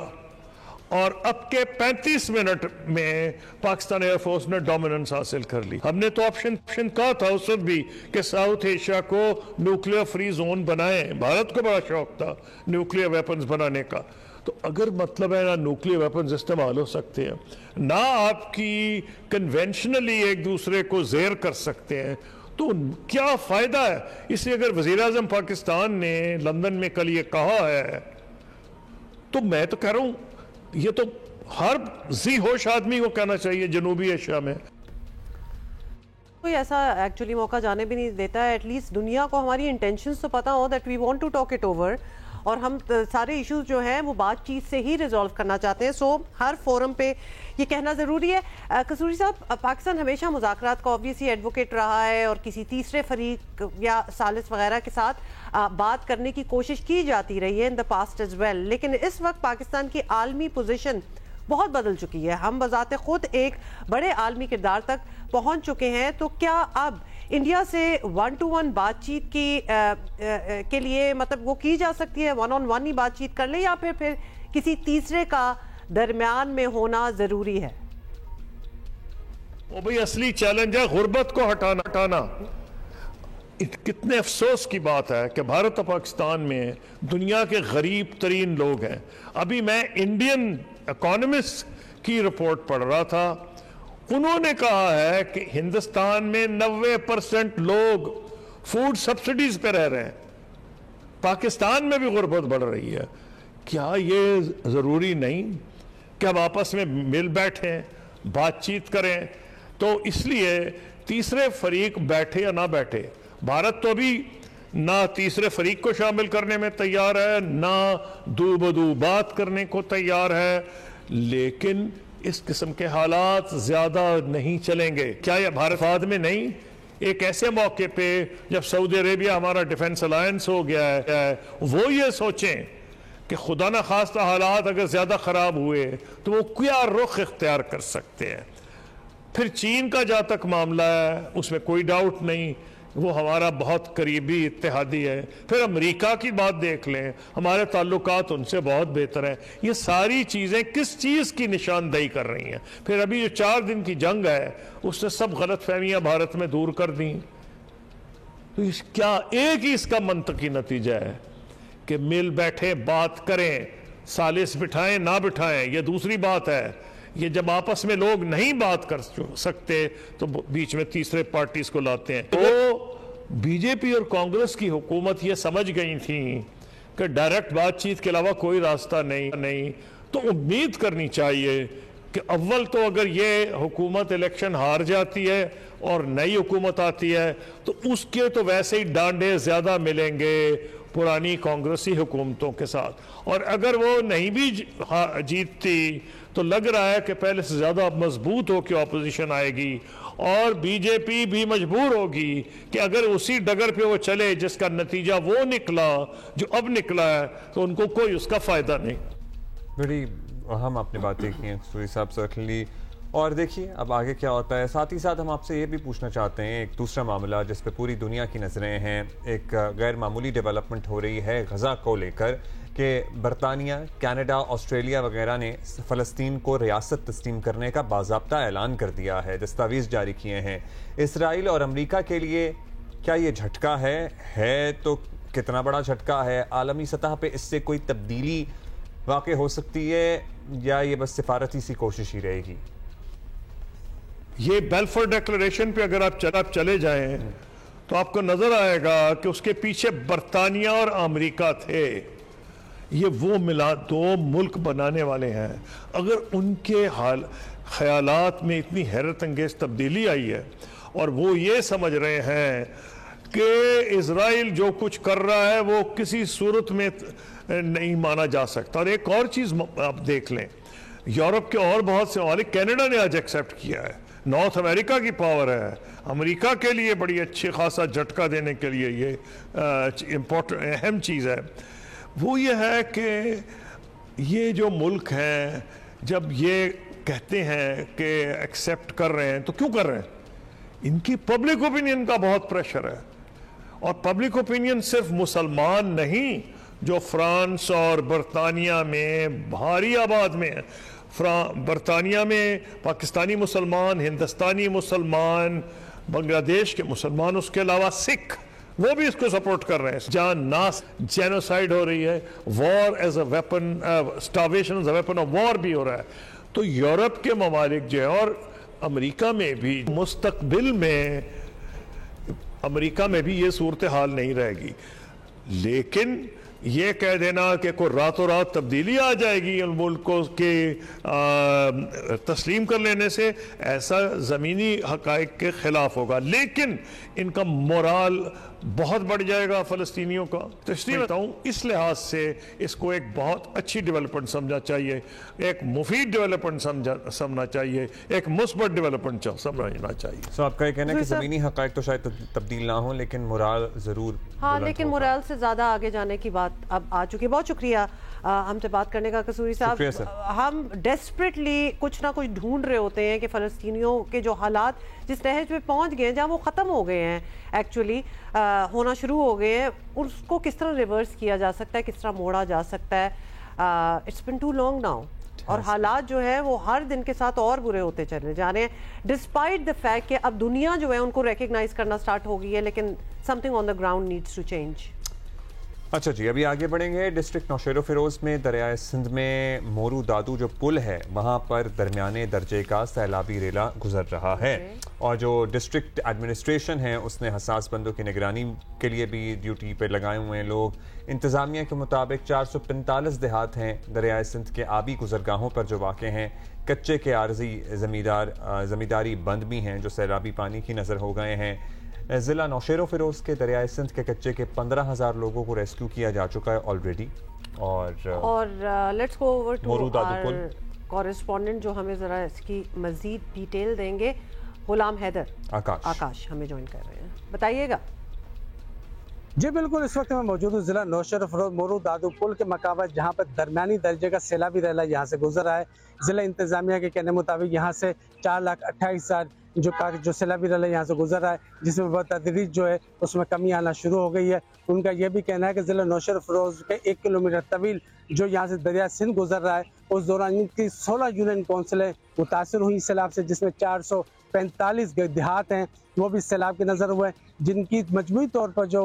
और अब के 35 मिनट में पाकिस्तान एयरफोर्स ने डोमिनेंस हासिल कर ली। हमने तो ऑप्शन कहा था उस वक्त भी कि साउथ एशिया को न्यूक्लियर फ्री जोन बनाएं। भारत को बड़ा शौक था न्यूक्लियर वेपन्स बनाने का। तो अगर मतलब है ना न्यूक्लियर वेपन्स इस्तेमाल हो सकते हैं, ना आपकी कन्वेंशनली एक दूसरे को ज़ेर कर सकते हैं, तो क्या फ़ायदा है। इसलिए अगर वज़ीर आज़म पाकिस्तान ने लंदन में कल ये कहा है, तो मैं तो कह रहा हूँ ये तो हर जी होश आदमी को कहना चाहिए जनूबी एशिया में। कोई ऐसा एक्चुअली मौका जाने भी नहीं देता है। एटलीस्ट दुनिया को हमारी इंटेंशंस तो पता हो that we want to talk it over, और हम सारे इश्यूज जो हैं वो बातचीत से ही रिजॉल्व करना चाहते हैं। सो हर फोरम पे ये कहना ज़रूरी है। कसूरी साहब, पाकिस्तान हमेशा मुज़ाकरात का ऑब्वियसली एडवोकेट रहा है और किसी तीसरे फरीक या सालिस वगैरह के साथ बात करने की कोशिश की जाती रही है in the past as well, लेकिन इस वक्त पाकिस्तान की आलमी पोजीशन बहुत बदल चुकी है। हम बजाते खुद एक बड़े आलमी किरदार तक पहुंच चुके हैं। तो क्या अब इंडिया से 1-to-1 बातचीत के लिए मतलब वो की जा सकती है, 1-on-1 ही बातचीत कर ले, या फिर किसी तीसरे का दरमियान में होना जरूरी है? वो भाई असली चैलेंज है गुर्बत को हटाना। कितने अफसोस की बात है कि भारत और पाकिस्तान में दुनिया के गरीब तरीन लोग हैं। अभी मैं इंडियन इकोनॉमिस्ट की रिपोर्ट पढ़ रहा था, उन्होंने कहा है कि हिंदुस्तान में 90% लोग फूड सब्सिडीज पे रह रहे हैं। पाकिस्तान में भी गुर्बत बढ़ रही है। क्या ये ज़रूरी नहीं कि हम आपस में मिल बैठें, बातचीत करें? तो इसलिए तीसरे फरीक बैठे या ना बैठे, भारत तो अभी ना तीसरे फरीक को शामिल करने में तैयार है, ना दू बदू बात करने को तैयार है, लेकिन इस किस्म के हालात ज्यादा नहीं चलेंगे। क्या यह भारत बाद में नहीं, एक ऐसे मौके पे जब सऊदी अरेबिया हमारा डिफेंस अलायंस हो गया है, वो ये सोचें कि खुदा न खास्ता हालात अगर ज्यादा खराब हुए तो वो क्या रुख इख्तियार कर सकते हैं। फिर चीन का जहाँ तक मामला है उसमें कोई डाउट नहीं, वो हमारा बहुत करीबी इत्तेहादी है। फिर अमेरिका की बात देख लें, हमारे ताल्लुकात उनसे बहुत बेहतर हैं। ये सारी चीज़ें किस चीज़ की निशानदेही कर रही हैं? फिर अभी जो 4 दिन की जंग है उसने सब गलत फहमियाँ भारत में दूर कर दी। तो क्या एक ही इसका मंतकी नतीजा है कि मिल बैठे बात करें, सालिस बिठाएं ना बिठाएं ये दूसरी बात है। ये जब आपस में लोग नहीं बात कर सकते तो बीच में तीसरे पार्टीज को लाते हैं। तो बीजेपी और कांग्रेस की हुकूमत ये समझ गई थी कि डायरेक्ट बातचीत के अलावा कोई रास्ता नहीं, तो उम्मीद करनी चाहिए कि अव्वल तो अगर ये हुकूमत इलेक्शन हार जाती है और नई हुकूमत आती है तो उसके तो वैसे ही डांडे ज्यादा मिलेंगे पुरानी कांग्रेसी हुकूमतों के साथ, और अगर वो नहीं भी जीतती तो लग रहा है कि पहले से ज्यादा मजबूत होकर ऑपोजिशन आएगी और बीजेपी भी मजबूर होगी कि अगर उसी डगर पे वो चले जिसका नतीजा वो निकला जो अब निकला है तो उनको कोई उसका फायदा नहीं। बड़ी अहम आपने बातें की हैं कसूरी साहब, सर्टनली। और देखिए अब आगे क्या होता है। साथ ही साथ हम आपसे ये भी पूछना चाहते हैं एक दूसरा मामला जिस पे पूरी दुनिया की नज़रें हैं। एक गैर मामूली डेवलपमेंट हो रही है गज़ा को लेकर कि बरतानिया, कनाडा, ऑस्ट्रेलिया वगैरह ने फ़लस्तीन को रियासत तस्लीम करने का बाज़ाब्ता ऐलान कर दिया है, दस्तावेज़ जारी किए हैं। इसराइल और अमेरिका के लिए क्या ये झटका है तो कितना बड़ा झटका है? आलमी सतह पे इससे कोई तब्दीली वाक़ई हो सकती है या ये बस सिफारती सी कोशिश ही रहेगी? ये बेलफोर डिक्लेरेशन पे अगर आप चले जाएं तो आपको नजर आएगा कि उसके पीछे बरतानिया और अमेरिका थे। ये वो मिला 2 मुल्क बनाने वाले हैं। अगर उनके ख्यालात में इतनी हैरत अंगेज तब्दीली आई है और वो ये समझ रहे हैं कि इजराइल जो कुछ कर रहा है वो किसी सूरत में नहीं माना जा सकता। और एक और चीज आप देख लें, यूरोप के और बहुत से ममालिक, कनाडा ने आज एक्सेप्ट किया है, नॉर्थ अमेरिका की पावर है, अमेरिका के लिए बड़ी अच्छी खासा झटका देने के लिए ये इम्पोर्टेंट अहम चीज़ है। वो ये है कि ये जो मुल्क हैं जब ये कहते हैं कि एक्सेप्ट कर रहे हैं, तो क्यों कर रहे हैं? इनकी पब्लिक ओपिनियन का बहुत प्रेशर है, और पब्लिक ओपिनियन सिर्फ मुसलमान नहीं जो फ्रांस और बरतानिया में भारी आबाद में है। बरतानिया में पाकिस्तानी मुसलमान, हिंदुस्तानी मुसलमान, बांग्लादेश के मुसलमान, उसके अलावा सिख, वो भी इसको सपोर्ट कर रहे हैं। जहां नास जेनोसाइड हो रही है, war as a weapon, starvation as a weapon of war भी हो रहा है। तो यूरोप के ममालिक जो है और अमेरिका में भी मुस्तकबिल में, अमेरिका में भी ये सूरत हाल नहीं रहेगी। लेकिन ये कह देना कि कोई रातों रात तब्दीली आ जाएगी उन मुल्कों के तस्लीम कर लेने से, ऐसा ज़मीनी हक़ाइक़ के ख़िलाफ़ होगा। लेकिन इनका मोराल बहुत बढ़ जाएगा फ़लस्तीनियों का। तो इसलिए बताऊँ, इस लिहाज से इसको एक बहुत अच्छी डेवलपमेंट समझना चाहिए, एक मुफीद डेवलपमेंट समझना चाहिए, एक मुस्बत डेवलपमेंट समझना चाहिए। तो आपका ये कहना है कि ज़मीनी हक़ाइक़ तो शायद तब्दील ना हो, लेकिन मोराल ज़रूर, हाँ, लेकिन मोराल से ज़्यादा आगे जाने की बात अब आ चुकी है। बहुत शुक्रिया हमसे बात करने का कसूरी साहब। हम डेस्परेटली कुछ ना कुछ ढूंढ रहे होते हैं कि फ़लस्तीनियों के जो हालात जिस नहज पे पहुंच गए हैं, जहाँ वो ख़त्म हो गए हैं, एक्चुअली होना शुरू हो गए हैं, उसको किस तरह रिवर्स किया जा सकता है, किस तरह मोड़ा जा सकता है। It's been too long now, और हालात जो है वो हर दिन के साथ और बुरे होते चले जा रहे हैं, डिस्पाइट द फैक्ट कि अब दुनिया जो है उनको रिकग्नाइज करना स्टार्ट हो गई है, लेकिन something on the ground needs to change. अच्छा जी, अभी आगे बढ़ेंगे। डिस्ट्रिक्ट नौशेरो फिरोज में दरियाए सिंध में मोरू दादू जो पुल है, वहाँ पर दरमियाने दर्जे का सैलाबी रेला गुजर रहा है, और जो डिस्ट्रिक्ट एडमिनिस्ट्रेशन है उसने हसास बंदों की निगरानी के लिए भी ड्यूटी पर लगाए हुए हैं लोग। इंतज़ामिया के मुताबिक 445 देहात हैं दरियाए सिंध के आबी गुजरगाहों पर जो वाक़े हैं। कच्चे के आर्जी ज़मींदारी बंद भी हैं जो सैलाबी पानी की नज़र हो गए हैं। ज़िला नौशेरो फिरोज के दरियाए सिंध के कच्चे के 15,000 लोगों को रेस्क्यू किया जा चुका है ऑलरेडी। और let's go over to our correspondent जो हमें ज़रा इसकी मज़ीद डिटेल देंगे। गुलाम हैदर आकाश हमें ज्वाइन कर रहे हैं, बताइएगा। जी बिल्कुल, इस वक्त मैं मौजूद हूँ ज़िला नौशेरो फिरोज मोरू दादू पुल के मकाबत, जहाँ पर दरमियानी दर्जे का सैलाबी रेला यहाँ से गुजर रहा है। ज़िला इंतज़ामिया के कहने मुताबिक यहाँ से 4,28,000 जो सैलाबी रेला यहाँ से गुजर रहा है, जिसमें बतदरीज जो है उसमें कमी आना शुरू हो गई है। उनका यह भी कहना है कि ज़िला नौशेरो फिरोज के 1 किलोमीटर तवील जो यहाँ से दरिया सिंध गुजर रहा है, उस दौरान इनकी 16 यूनियन कौंसिलें मुतासर हुई सैलाब से, जिसमें 445 देहात हैं वो भी सैलाब के नज़र हुए, जिनकी मजमूई तौर पर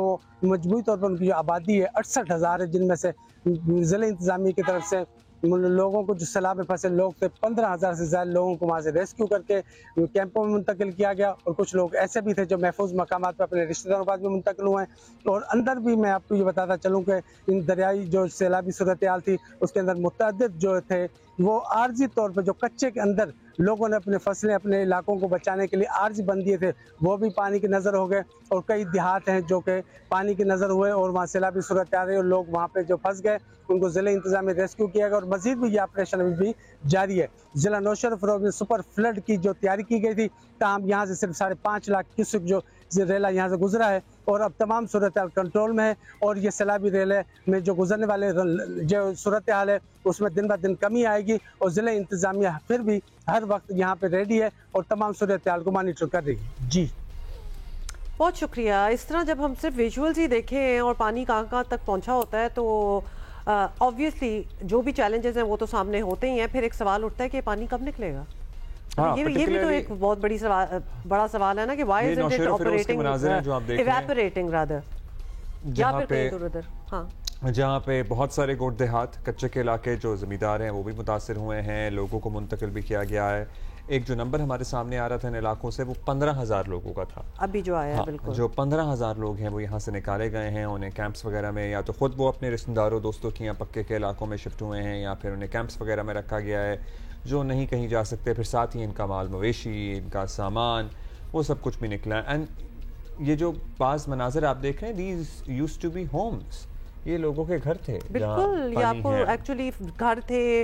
उनकी जो आबादी है 68,000 है, जिनमें से ज़िला इंतज़ामिया की तरफ से लोगों को जो सैलाब में फंसे लोग थे 15,000 से ज़्यादा लोगों को वहाँ से रेस्क्यू करके कैंपों में मुंतकिल किया गया, और कुछ लोग ऐसे भी थे जो महफूज मकामात पर अपने रिश्तेदारों के पास में मुंतकिल हुए हैं। और अंदर भी मैं आपको ये बताता चलूँ कि इन दरियाई जो सैलाबी सूरत हाल थी उसके अंदर मुतअद्दिद जो थे वो आर्जी तौर पर जो कच्चे के अंदर लोगों ने अपने फसलें अपने इलाकों को बचाने के लिए आर्जी बन दिए थे, वो भी पानी की नज़र हो गए, और कई देहात हैं जो कि पानी की नज़र हुए और वहाँ सैलाबी सूरत आ रही और लोग वहाँ पे जो फंस गए उनको ज़िले इंतज़ाम में रेस्क्यू किया गया, और मज़ीद भी ये ऑपरेशन अभी भी जारी है। ज़िला नौशेरो फिरोज में सुपर फ्लड की जो तैयारी की गई थी, ताहम यहाँ से सिर्फ 5.5 लाख क्यूसेक जो रेला यहाँ से गुजरा है, और अब तमाम सूरत हाल कंट्रोल में है, और ये सैलाबी रेले में जो गुजरने वाले जो सूरत हाल है उसमें दिन ब दिन कमी आएगी, और ज़िला इंतज़ामिया फिर भी हर वक्त यहाँ पे रेडी है और तमाम सूरत हाल को मॉनिटर कर रही है। जी बहुत शुक्रिया। इस तरह जब हम सिर्फ विजुअल्स ही देखें और पानी कहाँ तक पहुँचा होता है तो ऑब्वियसली जो भी चैलेंजेस हैं वो तो सामने होते ही हैं। फिर एक सवाल उठता है कि पानी कब निकलेगा। ये भी तो एक बहुत बड़ा सवाल है ना कि why is it operating evaporating rather, या फिर कहीं इधर-उधर। हाँ, जहाँ पे बहुत सारे गोट देहात कच्चे के इलाके जो ज़मींदार हैं वो भी मुतासिर हुए हैं, लोगों को मुंतकिल भी किया गया है। एक जो नंबर हमारे सामने आ रहा था इन इलाकों से वो 15,000 लोगों का था अभी जो आया है। बिल्कुल, जो 15,000 लोग हैं वो यहाँ से निकाले गए हैं, उन्हें कैंप्स वगैरह में या तो खुद वो अपने रिश्तेदारों दोस्तों की यहाँ पक्के के इलाकों में शिफ्ट हुए हैं, या फिर उन्हें कैंप्स वगैरह में रखा गया है जो नहीं कहीं जा सकते। फिर साथ ही इनका माल मवेशी, इनका सामान, वो सब कुछ भी निकला। एंड ये जो बाज़ मनाज़र आप देख रहे हैं, these used to be homes, ये लोगों के घर थे। बिल्कुल, ये आपको एक्चुअली घर थे,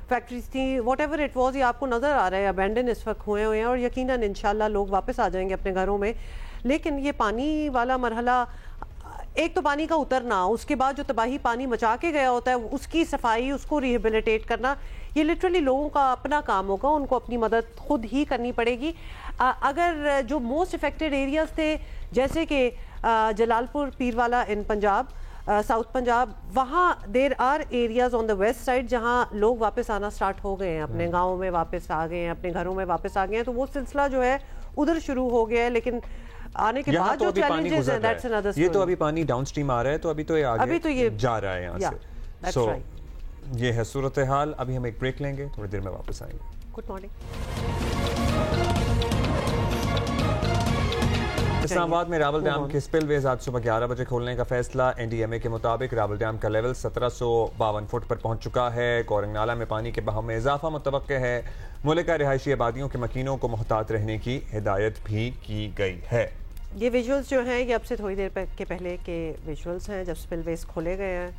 फैक्ट्रीज थी, व्हाटएवर इट वाज, ये आपको नज़र आ रहा है अबैंडन इस वक्त हुए हैं, और यकीनन इंशाल्लाह लोग वापस आ जाएंगे अपने घरों में। लेकिन ये पानी वाला मरहला एक तो पानी का उतरना, उसके बाद जो तबाही पानी मचा के गया होता है उसकी सफाई, उसको रिहेबिलिटेट करना, ये लिटरली लोगों का अपना काम होगा, उनको अपनी मदद खुद ही करनी पड़ेगी। अगर जो मोस्ट इफेक्टेड एरियाज थे जैसे कि जलालपुर पीरवाला इन पंजाब, साउथ पंजाब, वहाँ there are areas on the west side जहाँ लोग वापस आना स्टार्ट हो गए हैं, अपने गाँव में वापस आ गए हैं, अपने घरों में वापस आ गए हैं, तो वो सिलसिला जो है उधर शुरू हो गया है। लेकिन आने के बाद जो चैलेंजेस हैं, दैट्स अनदर स्टोरी। ये तो अभी पानी डाउनस्ट्रीम आ रहा है, तो अभी तो ये आगे अभी तो ये जा रहा है यहाँ से। सो ये है सूरत हाल। अभी हम एक ब्रेक लेंगे, थोड़ी देर में वापस आएंगे। Good morning. इस्लामाबाद में रावल डैम के स्पिलवेज आज सुबह 11 बजे खोलने का फैसला। एनडीएमए के मुताबिक रावल डैम का लेवल 1752 फुट पर पहुंच चुका है। कोरंग नाला में पानी के बहाव में इजाफा मुतवक्के है। मुल्क रिहायशी आबादियों के मकीनों को मुहतात रहने की हिदायत भी की गई है। ये विजुअल्स जो हैं ये अब से थोड़ी देर के पहले के विजुअल्स हैं जब स्पिलवेज खोले गए हैं।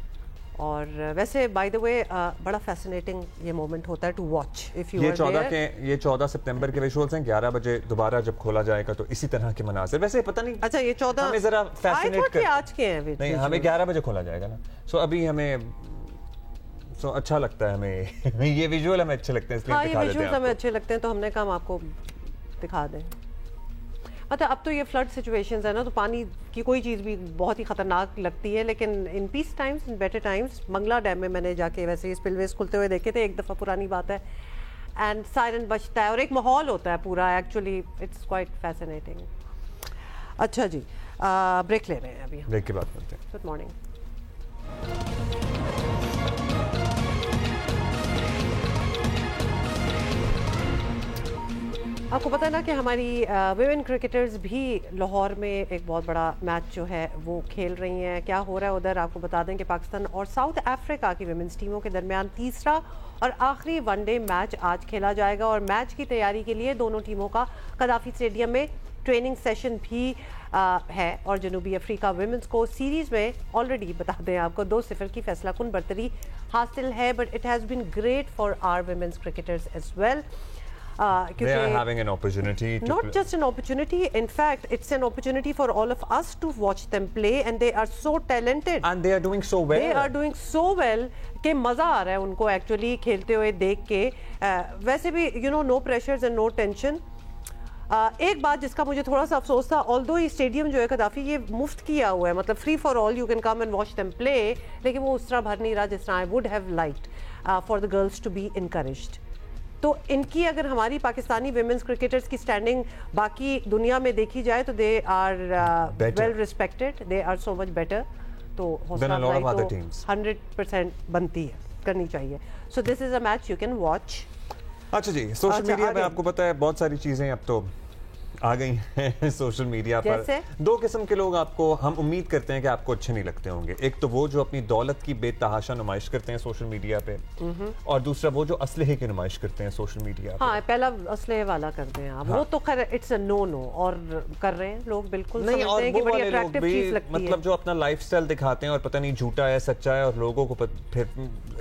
और वैसे बाय द वे बड़ा फैसिनेटिंग ये मोमेंट होता है टू वॉच इफ यू ये 14 सितंबर के विजुअल्स हैं। 11 बजे दोबारा जब खोला जाएगा तो इसी तरह के मनाज़िर। वैसे पता नहीं, अच्छा ये 14 हमें जरा फैसिनेट कर, आज के हैं नहीं, हमें 11 बजे खोला जाएगा ना। सो अभी हमें अच्छा लगता है, हमें ये विजुअल हमें अच्छे लगते हैं, इसलिए ये विजुअल्स हमें अच्छे लगते हैं तो हमने कहा आपको दिखा दें। मतलब अब तो ये फ्लड सिचुएशंस है ना, तो पानी की कोई चीज़ भी बहुत ही ख़तरनाक लगती है। लेकिन in peace times, in better times, Mangla dam में मैंने जाके वैसे स्पिलवेज खुलते हुए देखे थे एक दफ़ा, पुरानी बात है, एंड सायरन बजता है और एक माहौल होता है पूरा। Actually it's quite fascinating. अच्छा जी, ब्रेक ले रहे हैं अभी, ब्रेक के बाद करते हैं। Good morning. आपको पता है ना कि हमारी विमेन क्रिकेटर्स भी लाहौर में एक बहुत बड़ा मैच जो है वो खेल रही हैं। क्या हो रहा है उधर आपको बता दें कि पाकिस्तान और साउथ अफ्रीका की विमेंस टीमों के दरमियान तीसरा और आखिरी वनडे मैच आज खेला जाएगा। और मैच की तैयारी के लिए दोनों टीमों का कदाफी स्टेडियम में ट्रेनिंग सेशन भी है। और जनूबी अफ्रीका विमेंस को सीरीज़ में ऑलरेडी बता दें आपको 2-0 की फैसला कुन बरतरी हासिल है। But it has been great for our women's cricketers as well. They are having an opportunity to not just an opportunity, in fact it's an opportunity for all of us to watch them play, and they are so talented and they are doing so well. They are doing so well कि मज़ा आ रहा है उनको एक्चुअली खेलते हुए देख के। वैसे भी no pressures and no tension। एक बात जिसका मुझे थोड़ा सा अफसोस था, ऑल्दो ये स्टेडियम जो है कदाफी ये मुफ्त किया हुआ है, मतलब free for all, you can come and watch them play, लेकिन वो उस तरह भर नहीं रहा जिस तरह I would have liked for the girls to be encouraged. तो इनकी अगर हमारी पाकिस्तानी विमेंस क्रिकेटर्स की स्टैंडिंग बाकी दुनिया में देखी जाए तो they are well respected, they are so much better. तो हौसला अफजाई तो 100% बनती है, करनी चाहिए। So this is a match you can watch. अच्छा जी, सोशल मीडिया पे आपको पता है बहुत सारी चीजें अब तो आ गई हैं सोशल मीडिया पर। दो किस्म के लोग आपको, हम उम्मीद करते हैं कि आपको अच्छे नहीं लगते होंगे। एक तो वो जो अपनी दौलत की बेतहाशा नुमाइश करते हैं सोशल मीडिया पे, और दूसरा वो जो असलहे की नुमाइश करते हैं सोशल मीडिया पे। हाँ, पहला असलहे वाला करते हैं आप। हाँ। वो तो खैर इट्स अ नो और कर रहे हैं लोग, बिल्कुल नहीं। और वो बड़ी अट्रैक्टिव चीज लगती है, मतलब जो अपना लाइफस्टाइल दिखाते हैं और पता नहीं झूठा है सच्चा है, और लोगों को फिर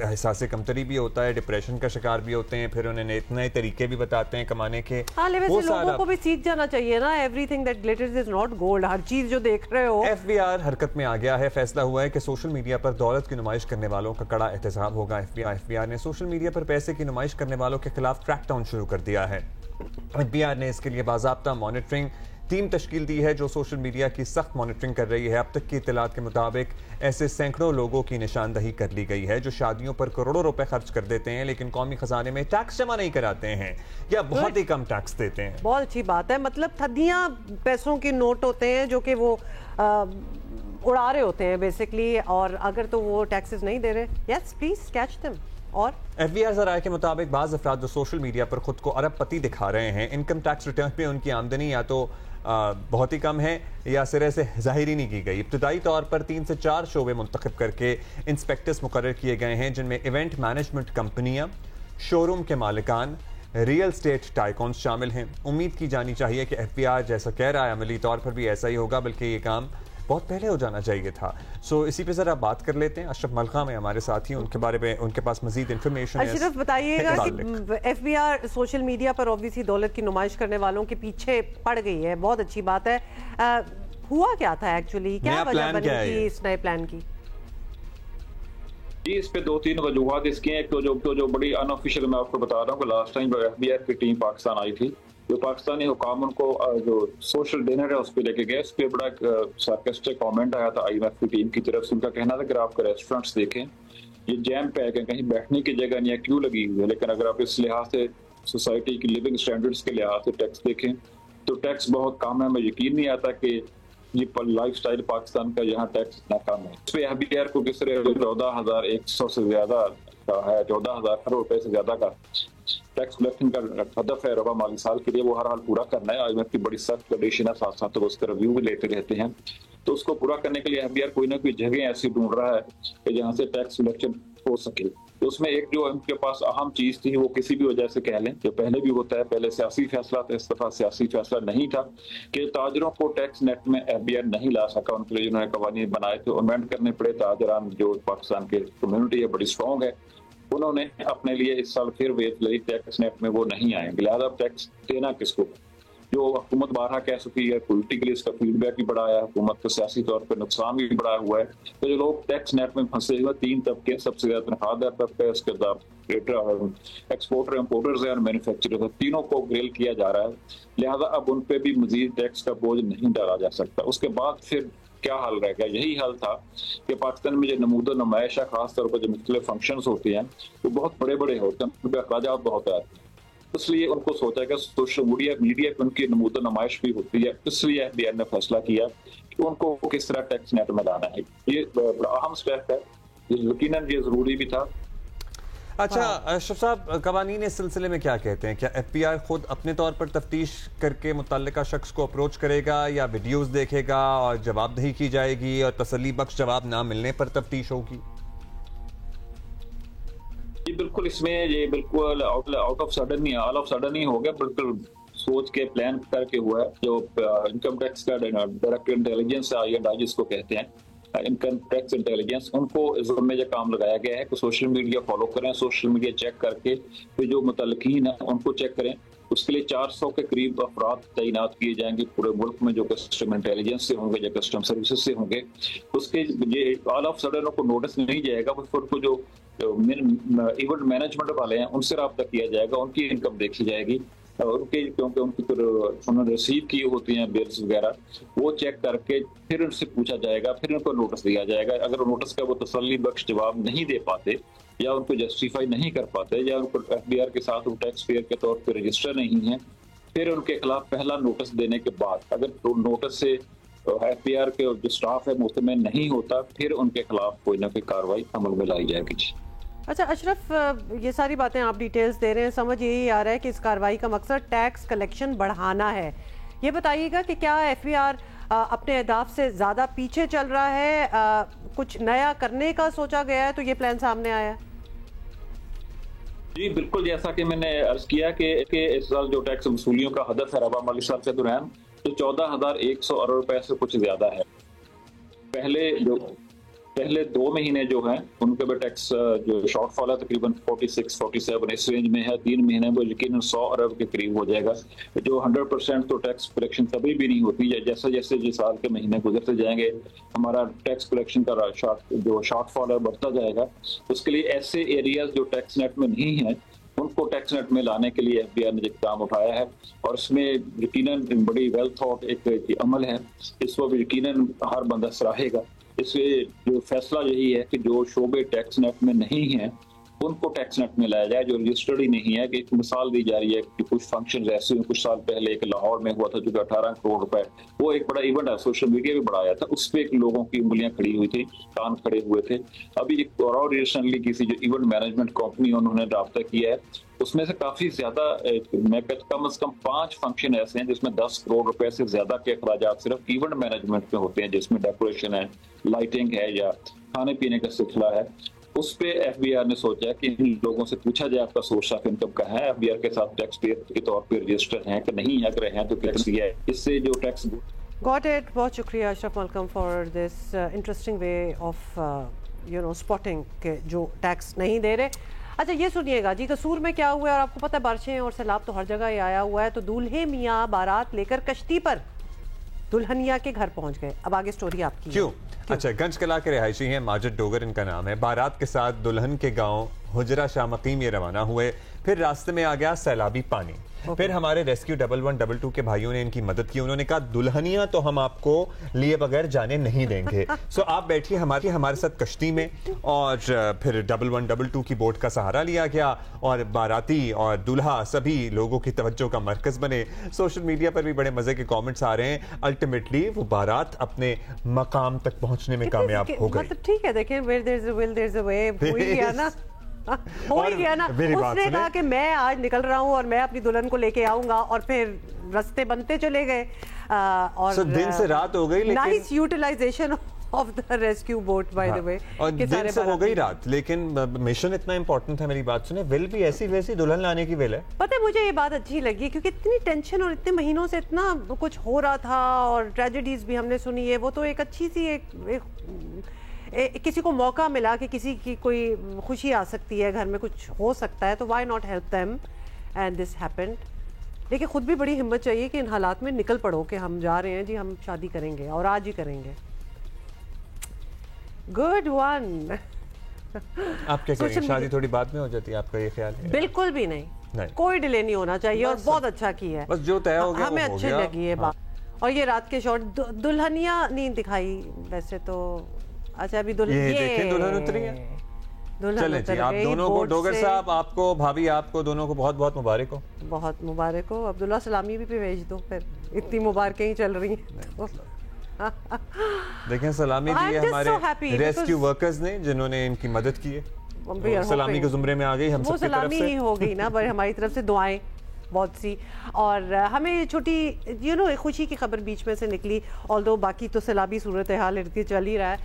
एहसास कमतरी भी होता है, डिप्रेशन का शिकार भी होते हैं, फिर उन्हें नए तरीके भी बताते हैं कमाने के। हाँ, लेकिन लोगों को भी सीख जाना चाहिए ना, everything that glitters is not gold. हर चीज जो देख रहे हो। एफबीआर हरकत में आ गया है। फैसला हुआ है कि सोशल मीडिया पर दौलत की नुमाइश करने वालों का कड़ा एहतसाब होगा। एफबीआर ने सोशल मीडिया पर पैसे की नुमाइश करने वालों के खिलाफ क्रैकडाउन शुरू कर दिया है। एफबीआर ने इसके लिए बाज़ाब्ता मॉनिटरिंग टीम तश्कील दी है जो सोशल मीडिया की सख्त मॉनिटरिंग कर रही है। अब तक की इत्तलात के मुताबिक ऐसे सैकड़ों लोगों की निशानदही कर ली गई है जो शादियों पर करोड़ों रुपए खर्च कर देते हैं लेकिन कौमी खजाने में टैक्स जमा नहीं कराते हैं या बहुत ही कम टैक्स देते हैं। बहुत अच्छी बात है, मतलब थदियां पैसों के नोट होते हैं जो कि वो उड़ा रहे होते हैं बेसिकली, और अगर तो वो टैक्सेस नहीं दे रहे, यस प्लीज कैच देम। और एफबीआर ज़राए के मुताबिक बाज़ अफराद जो सोशल मीडिया पर खुद को अरबपति दिखा रहे हैं, इनकम टैक्स रिटर्न में उनकी आमदनी या तो बहुत ही कम है या सिरे से जाहिर ही नहीं की गई। इब्तदाई तौर पर 3 से 4 शोबे मुंतखब करके इंस्पेक्टर्स मुकर्रर किए गए हैं जिनमें इवेंट मैनेजमेंट कंपनियां, शोरूम के मालिकान, रियल स्टेट टाइकॉन्स शामिल हैं। उम्मीद की जानी चाहिए कि एफबीआर जैसा कह रहा है अमली तौर पर भी ऐसा ही होगा, बल्कि ये काम बहुत पहले हो जाना चाहिए था। सो इसी पे जरा बात कर लेते हैं। अशरफ मलका में हमारे साथी, उनके बारे में उनके पास मजीद इंफॉर्मेशन है। अशरफ बताइएगा कि एफबीआर सोशल मीडिया पर ऑब्वियसली दौलत की नुमाइश करने वालों के पीछे पड़ गई है, बहुत अच्छी बात है। हुआ क्या था एक्चुअली, क्या वजह बनी थी इस नए प्लान की? जी, इस पे 2-3 वजूहत इसकी हैं। एक तो जो बड़ी अनऑफिशियल मैं आपको बता रहा हूँ कि लास्ट टाइम FBI की टीम पाकिस्तान आई थी, जो पाकिस्तानी हुकाम उनको जो सोशल डिनर है उस पर लेके गए, उस पर बड़ा सार्कास्टिक कमेंट आया था IMF की टीम की तरफ से। उनका कहना था कि आप रेस्टोरेंट्स देखें, ये जैम पैक है, कहीं बैठने की जगह नहीं है, क्यों लगी हुई है। लेकिन अगर आप इस लिहाज से सोसाइटी की लिविंग स्टैंडर्ड्स के लिहाज से टैक्स देखें तो टैक्स बहुत कम है। मुझे यकीन नहीं आता कि ये लाइफस्टाइल पाकिस्तान का यहाँ टैक्स इतना कम है। इस पे FBI को किस तरह 14,100 से ज्यादा का है, 14,000 करोड़ रुपए से ज्यादा का टैक्स कलेक्शन का हदफ है रबा माली साल के लिए, वो हर हाल पूरा करना है। IMF की बड़ी सख्त कंडीशन है, साथ साथ तो उसका रिव्यू भी लेते रहते हैं। तो उसको पूरा करने के लिए FBI कोई ना कोई जगह ऐसी ढूंढ रहा है कि जहाँ से टैक्स कलेक्शन हो सके। तो उसमें एक जो उनके पास अहम चीज थी, वो किसी भी वजह से कह लें, जो पहले भी होता है, पहले सियासी फैसला था, इस दफा सियासी फैसला नहीं था, कि ताजरों को टैक्स नेट में FBI नहीं ला सका। उनके लिए जिन्होंने कवानीन बनाए थे अमेंड करने पड़े। ताजरान जो पाकिस्तान के कम्युनिटी है बड़ी स्ट्रॉन्ग है, उन्होंने अपने लिए इस साल फिर वेट ली, टैक्स नेट में वो नहीं आएंगे। लिहाजा टैक्स देना किसको, जो हुकूमत बारहा कह चुकी है, पोलिटिकली इसका फीडबैक भी बढ़ा है, हुकूमत को सियासी तौर पर नुकसान भी बढ़ा हुआ है। तो जो लोग टैक्स नेट में फंसे हुए 3 तबके, सबसे ज्यादा तनख्वाहदार तबका, उसके बाद एक्सपोर्टर, इम्पोर्टर्स और मैन्युफैक्चरर, तीनों को ग्रिल किया जा रहा है। लिहाजा अब उन पे भी मजीद टैक्स का बोझ नहीं डाला जा सकता। उसके बाद फिर क्या हाल रह गया? यही हाल था कि पाकिस्तान में जो नमूद नुमाइश है, खासतौर पर जो मुख्तलिफ फंक्शंस होते हैं, वो बहुत बड़े बड़े होते हैं, उनके अखराजात बहुत आते हैं। इसलिए उनको सोचा कि सोशल मीडिया पर उनकी नमूद नुमाइश भी होती है। इसलिए FBI ने फैसला किया कि उनको किस तरह टैक्स नेट में लाना है। ये बड़ा अहम स्टेप है, यकीनन ये जरूरी भी था। अच्छा अशरफ साहब, कवानीन इस सिलसिले में क्या कहते हैं? क्या FBI खुद अपने तौर पर तफ्तीश करके मुतल्लिका शख्स को अप्रोच करेगा, या वीडियोस देखेगा और जवाबदेही की जाएगी और तसल्ली बख्श जवाब ना मिलने पर तफ्तीश होगी? जी बिल्कुल, इसमें ये बिल्कुल आउट ऑफ सडन नहीं, ऑल ऑफ सडन ही हो गया, बिल्कुल सोच के प्लान करके हुआ है। जो इनकम टैक्स का डायरेक्ट इंटेलिजेंस INI जिसको कहते हैं, इनकम टैक्स इंटेलिजेंस, उनको जिम्मे ये काम लगाया गया है कि सोशल मीडिया फॉलो करें, सोशल मीडिया चेक करके फिर जो मुतल्लिकीन है उनको चेक करें। उसके लिए 400 के करीब अफराद तैनात किए जाएंगे पूरे मुल्क में, जो कस्टम इंटेलिजेंस से होंगे, जो कस्टम सर्विसेज से होंगे। उसके ये ऑल ऑफ सडन उनको नोटिस नहीं जाएगा, उनको जो इवेंट मैनेजमेंट वाले हैं उनसे रब्ता किया जाएगा, उनकी इनकम देखी जाएगी, उनके क्योंकि उनकी उन्होंने रिसीव की होती हैं बिल्स वगैरह, वो चेक करके फिर उनसे पूछा जाएगा, फिर उनको नोटिस दिया जाएगा। अगर नोटिस का वो तसल्ली बख्श जवाब नहीं दे पाते, या उनको जस्टिफाई नहीं कर पाते, या उनको FBI के साथ टैक्स पेयर के तौर पर रजिस्टर नहीं है, फिर उनके खिलाफ पहला नोटिस देने के बाद अगर नोटिस से FBI के जो स्टाफ है मुतमईन नहीं होता, फिर उनके खिलाफ कोई ना कोई कार्रवाई अमल में लाई जाएगी। अच्छा अशरफ, ये सारी बातें आप डिटेल्स दे रहे हैं, समझ यही आ रहा है कि इस कार्रवाई का मकसद टैक्स कलेक्शन बढ़ाना है। ये बताइएगा कि क्या FBI अपने अहदाफ से ज़्यादा पीछे चल रहा है, कुछ नया करने का सोचा गया है तो ये प्लान सामने आया है? जी बिल्कुल, जैसा कि मैंने अर्ज किया कि इस साल जो टैक्स वसूलियों का हदफ है रबा माली साल के दौरान, तो 14,100 अरब रुपए से कुछ ज्यादा है। पहले 2 महीने जो हैं उनके भी टैक्स जो शॉर्टफॉल है तकरीबन 46-47 इस रेंज में है। 3 महीने में यकीन 100 अरब के करीब हो जाएगा। जो 100% तो टैक्स कलेक्शन कभी भी नहीं होती है। जैसे जैसे जिस साल के महीने गुजरते जाएंगे हमारा टैक्स कलेक्शन का जो शॉर्टफॉल है बढ़ता जाएगा। उसके लिए ऐसे एरियाज जो टैक्स नेट में नहीं है उनको टैक्स नेट में लाने के लिए FBI ने काम उठाया है, और इसमें यकीनन बड़ी वेल थॉट एक अमल है। इस वक्त यकीनन हर बंदा सराहेगा। इसलिए जो फैसला यही है कि जो शोबे टैक्स नेट में नहीं है उनको टैक्स नेट में लाया जाए, जो रजिस्टर्ड ही नहीं है। कि एक मिसाल दी जा रही है कि कुछ फंक्शन ऐसे हुए कुछ साल पहले, एक लाहौर में हुआ था जो 18 करोड़ रुपए, वो एक बड़ा इवेंट है, सोशल मीडिया भी बढ़ाया था, उस पर लोगों की उंगलियां खड़ी हुई थी, कान खड़े हुए थे। अभी एक और रिसेंटली किसी जो इवेंट मैनेजमेंट कंपनी उन्होंने राब्ता किया है, उसमें से काफी ज्यादा मैं कम से कम 5 फंक्शन ऐसे हैं जिसमें 10 करोड़ रुपए से ज्यादा के अखराजात सिर्फ इवेंट मैनेजमेंट में होते हैं, जिसमें डेकोरेशन है, लाइटिंग है या खाने पीने का सिलसिला है। उस पे FBI ने सोचा कि इन लोगों से पूछा जाए आपका सोर्स ऑफ इनकम क्या है, FBI के साथ टैक्स पेयर के तौर पे रजिस्टर हैं कि नहीं, अगर हैं तो टैक्स दिया है, इससे जो टैक्स। Got it. बहुत शुक्रिया Ashraf Malcolm for this interesting way of spotting के जो टैक्स नहीं दे रहे। अच्छा ये सुनिएगा जी, कसूर में क्या हुआ है, और आपको पता है बारिशें और सैलाब तो हर जगह ही आया हुआ है, तो दूल्हे मियाँ बारात लेकर कश्ती पर दुल्हनिया के घर पहुंच गए। अब आगे स्टोरी आपकी। क्यों? अच्छा, गंज कला के रहायशी हैं, माजिद डोगर इनका नाम है। बारात के साथ दुल्हन के गांव हुजरा शाह मकीम ये रवाना हुए। फिर रास्ते में आ गया सैलाबी पानी। फिर हमारे रेस्क्यू 1122 के भाइयों ने इनकी मदद की। उन्होंने कहा दुल्हनिया तो हम आपको लिए बगैर जाने नहीं देंगे। सो आप बैठिए हमारे साथ कश्ती में, और फिर 1122 की बोट का सहारा लिया गया और बाराती और दूल्हा सभी लोगों की तवज्जो का मरकज बने। सोशल मीडिया पर भी बड़े मजे के कमेंट्स आ रहे हैं। अल्टीमेटली वो बारात अपने मकाम तक पहुंचने में कामयाब हो गई। मतलब ठीक है, देखें, where there's a will there's a way, हो ही गया ना। हो ही गया ना। उसने कहा कि मैं आज निकल रहा हूँ और मैं अपनी दुल्हन को लेके आऊंगा, और फिर रास्ते बनते चले गए। और दिन से रात हो गई, लेकिन nice utilisation of the rescue boat by the way. और दिन से हो गई रात, लेकिन मिशन इतना इंपॉर्टेंट है। मेरी बात सुने, विल भी ऐसी वैसी दुल्हन लाने की विल है। पता है, मुझे ये बात अच्छी लगी क्योंकि इतनी टेंशन और इतने महीनों से इतना कुछ हो रहा था और ट्रेजेडीज भी हमने सुनी है। वो तो एक अच्छी सी किसी को मौका मिला कि किसी की कोई खुशी आ सकती है, घर में कुछ हो सकता है, तो why not help them, and this happened. लेकिन खुद भी बड़ी हिम्मत चाहिए कि इन हालात में निकल पड़ो कि हम जा रहे हैं जी, हम शादी करेंगे और आज ही करेंगे। Good one. आप क्या करेंगे? शादी थोड़ी बाद में हो जाती है, आपका ये ख्याल है? बिल्कुल भी नहीं, कोई डिले नहीं होना चाहिए, और बहुत अच्छा किया है, बस जो तय हो गया हमें अच्छी लगी है बात। और ये रात के शॉट, दुल्हनिया नहीं दिखाई वैसे तो। अच्छा, अभी दुल्हन उतरी है। चलें जी, आप दोनों को, डोगर साहब आपको, भाभी आपको, दोनों को बहुत बहुत मुबारक हो। बहुत मुबारक हो। अब्दुल्ला सलामी भी भेज दो, फिर इतनी मुबारकें ही चल रही हैं। देखें, सलामी दी है हमारे रेस्क्यू वर्कर्स ने, जिन्होंने इनकी मदद की है। सलामी के जुमरे में आ गई हम सबकी तरफ से। वो सलामी ही हो गई ना, पर हमारी तरफ से दुआएं बहुत सी। और हमें छोटी खुशी की खबर बीच में से निकली, ऑल्दो बाकी तो सैलाबी सूरत हाल इर्द गिर्द चल ही रहा है,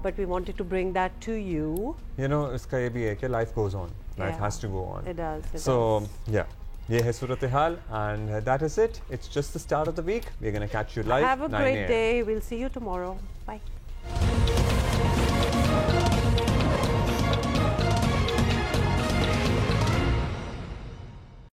but we wanted to bring that to you. इसका ये भी है कि life goes on, life has to go on. So yeah, ये है सूरत हाल, and that is it. It's just the start of the week. We are gonna catch you live. Have a great day. We will see you tomorrow. Bye.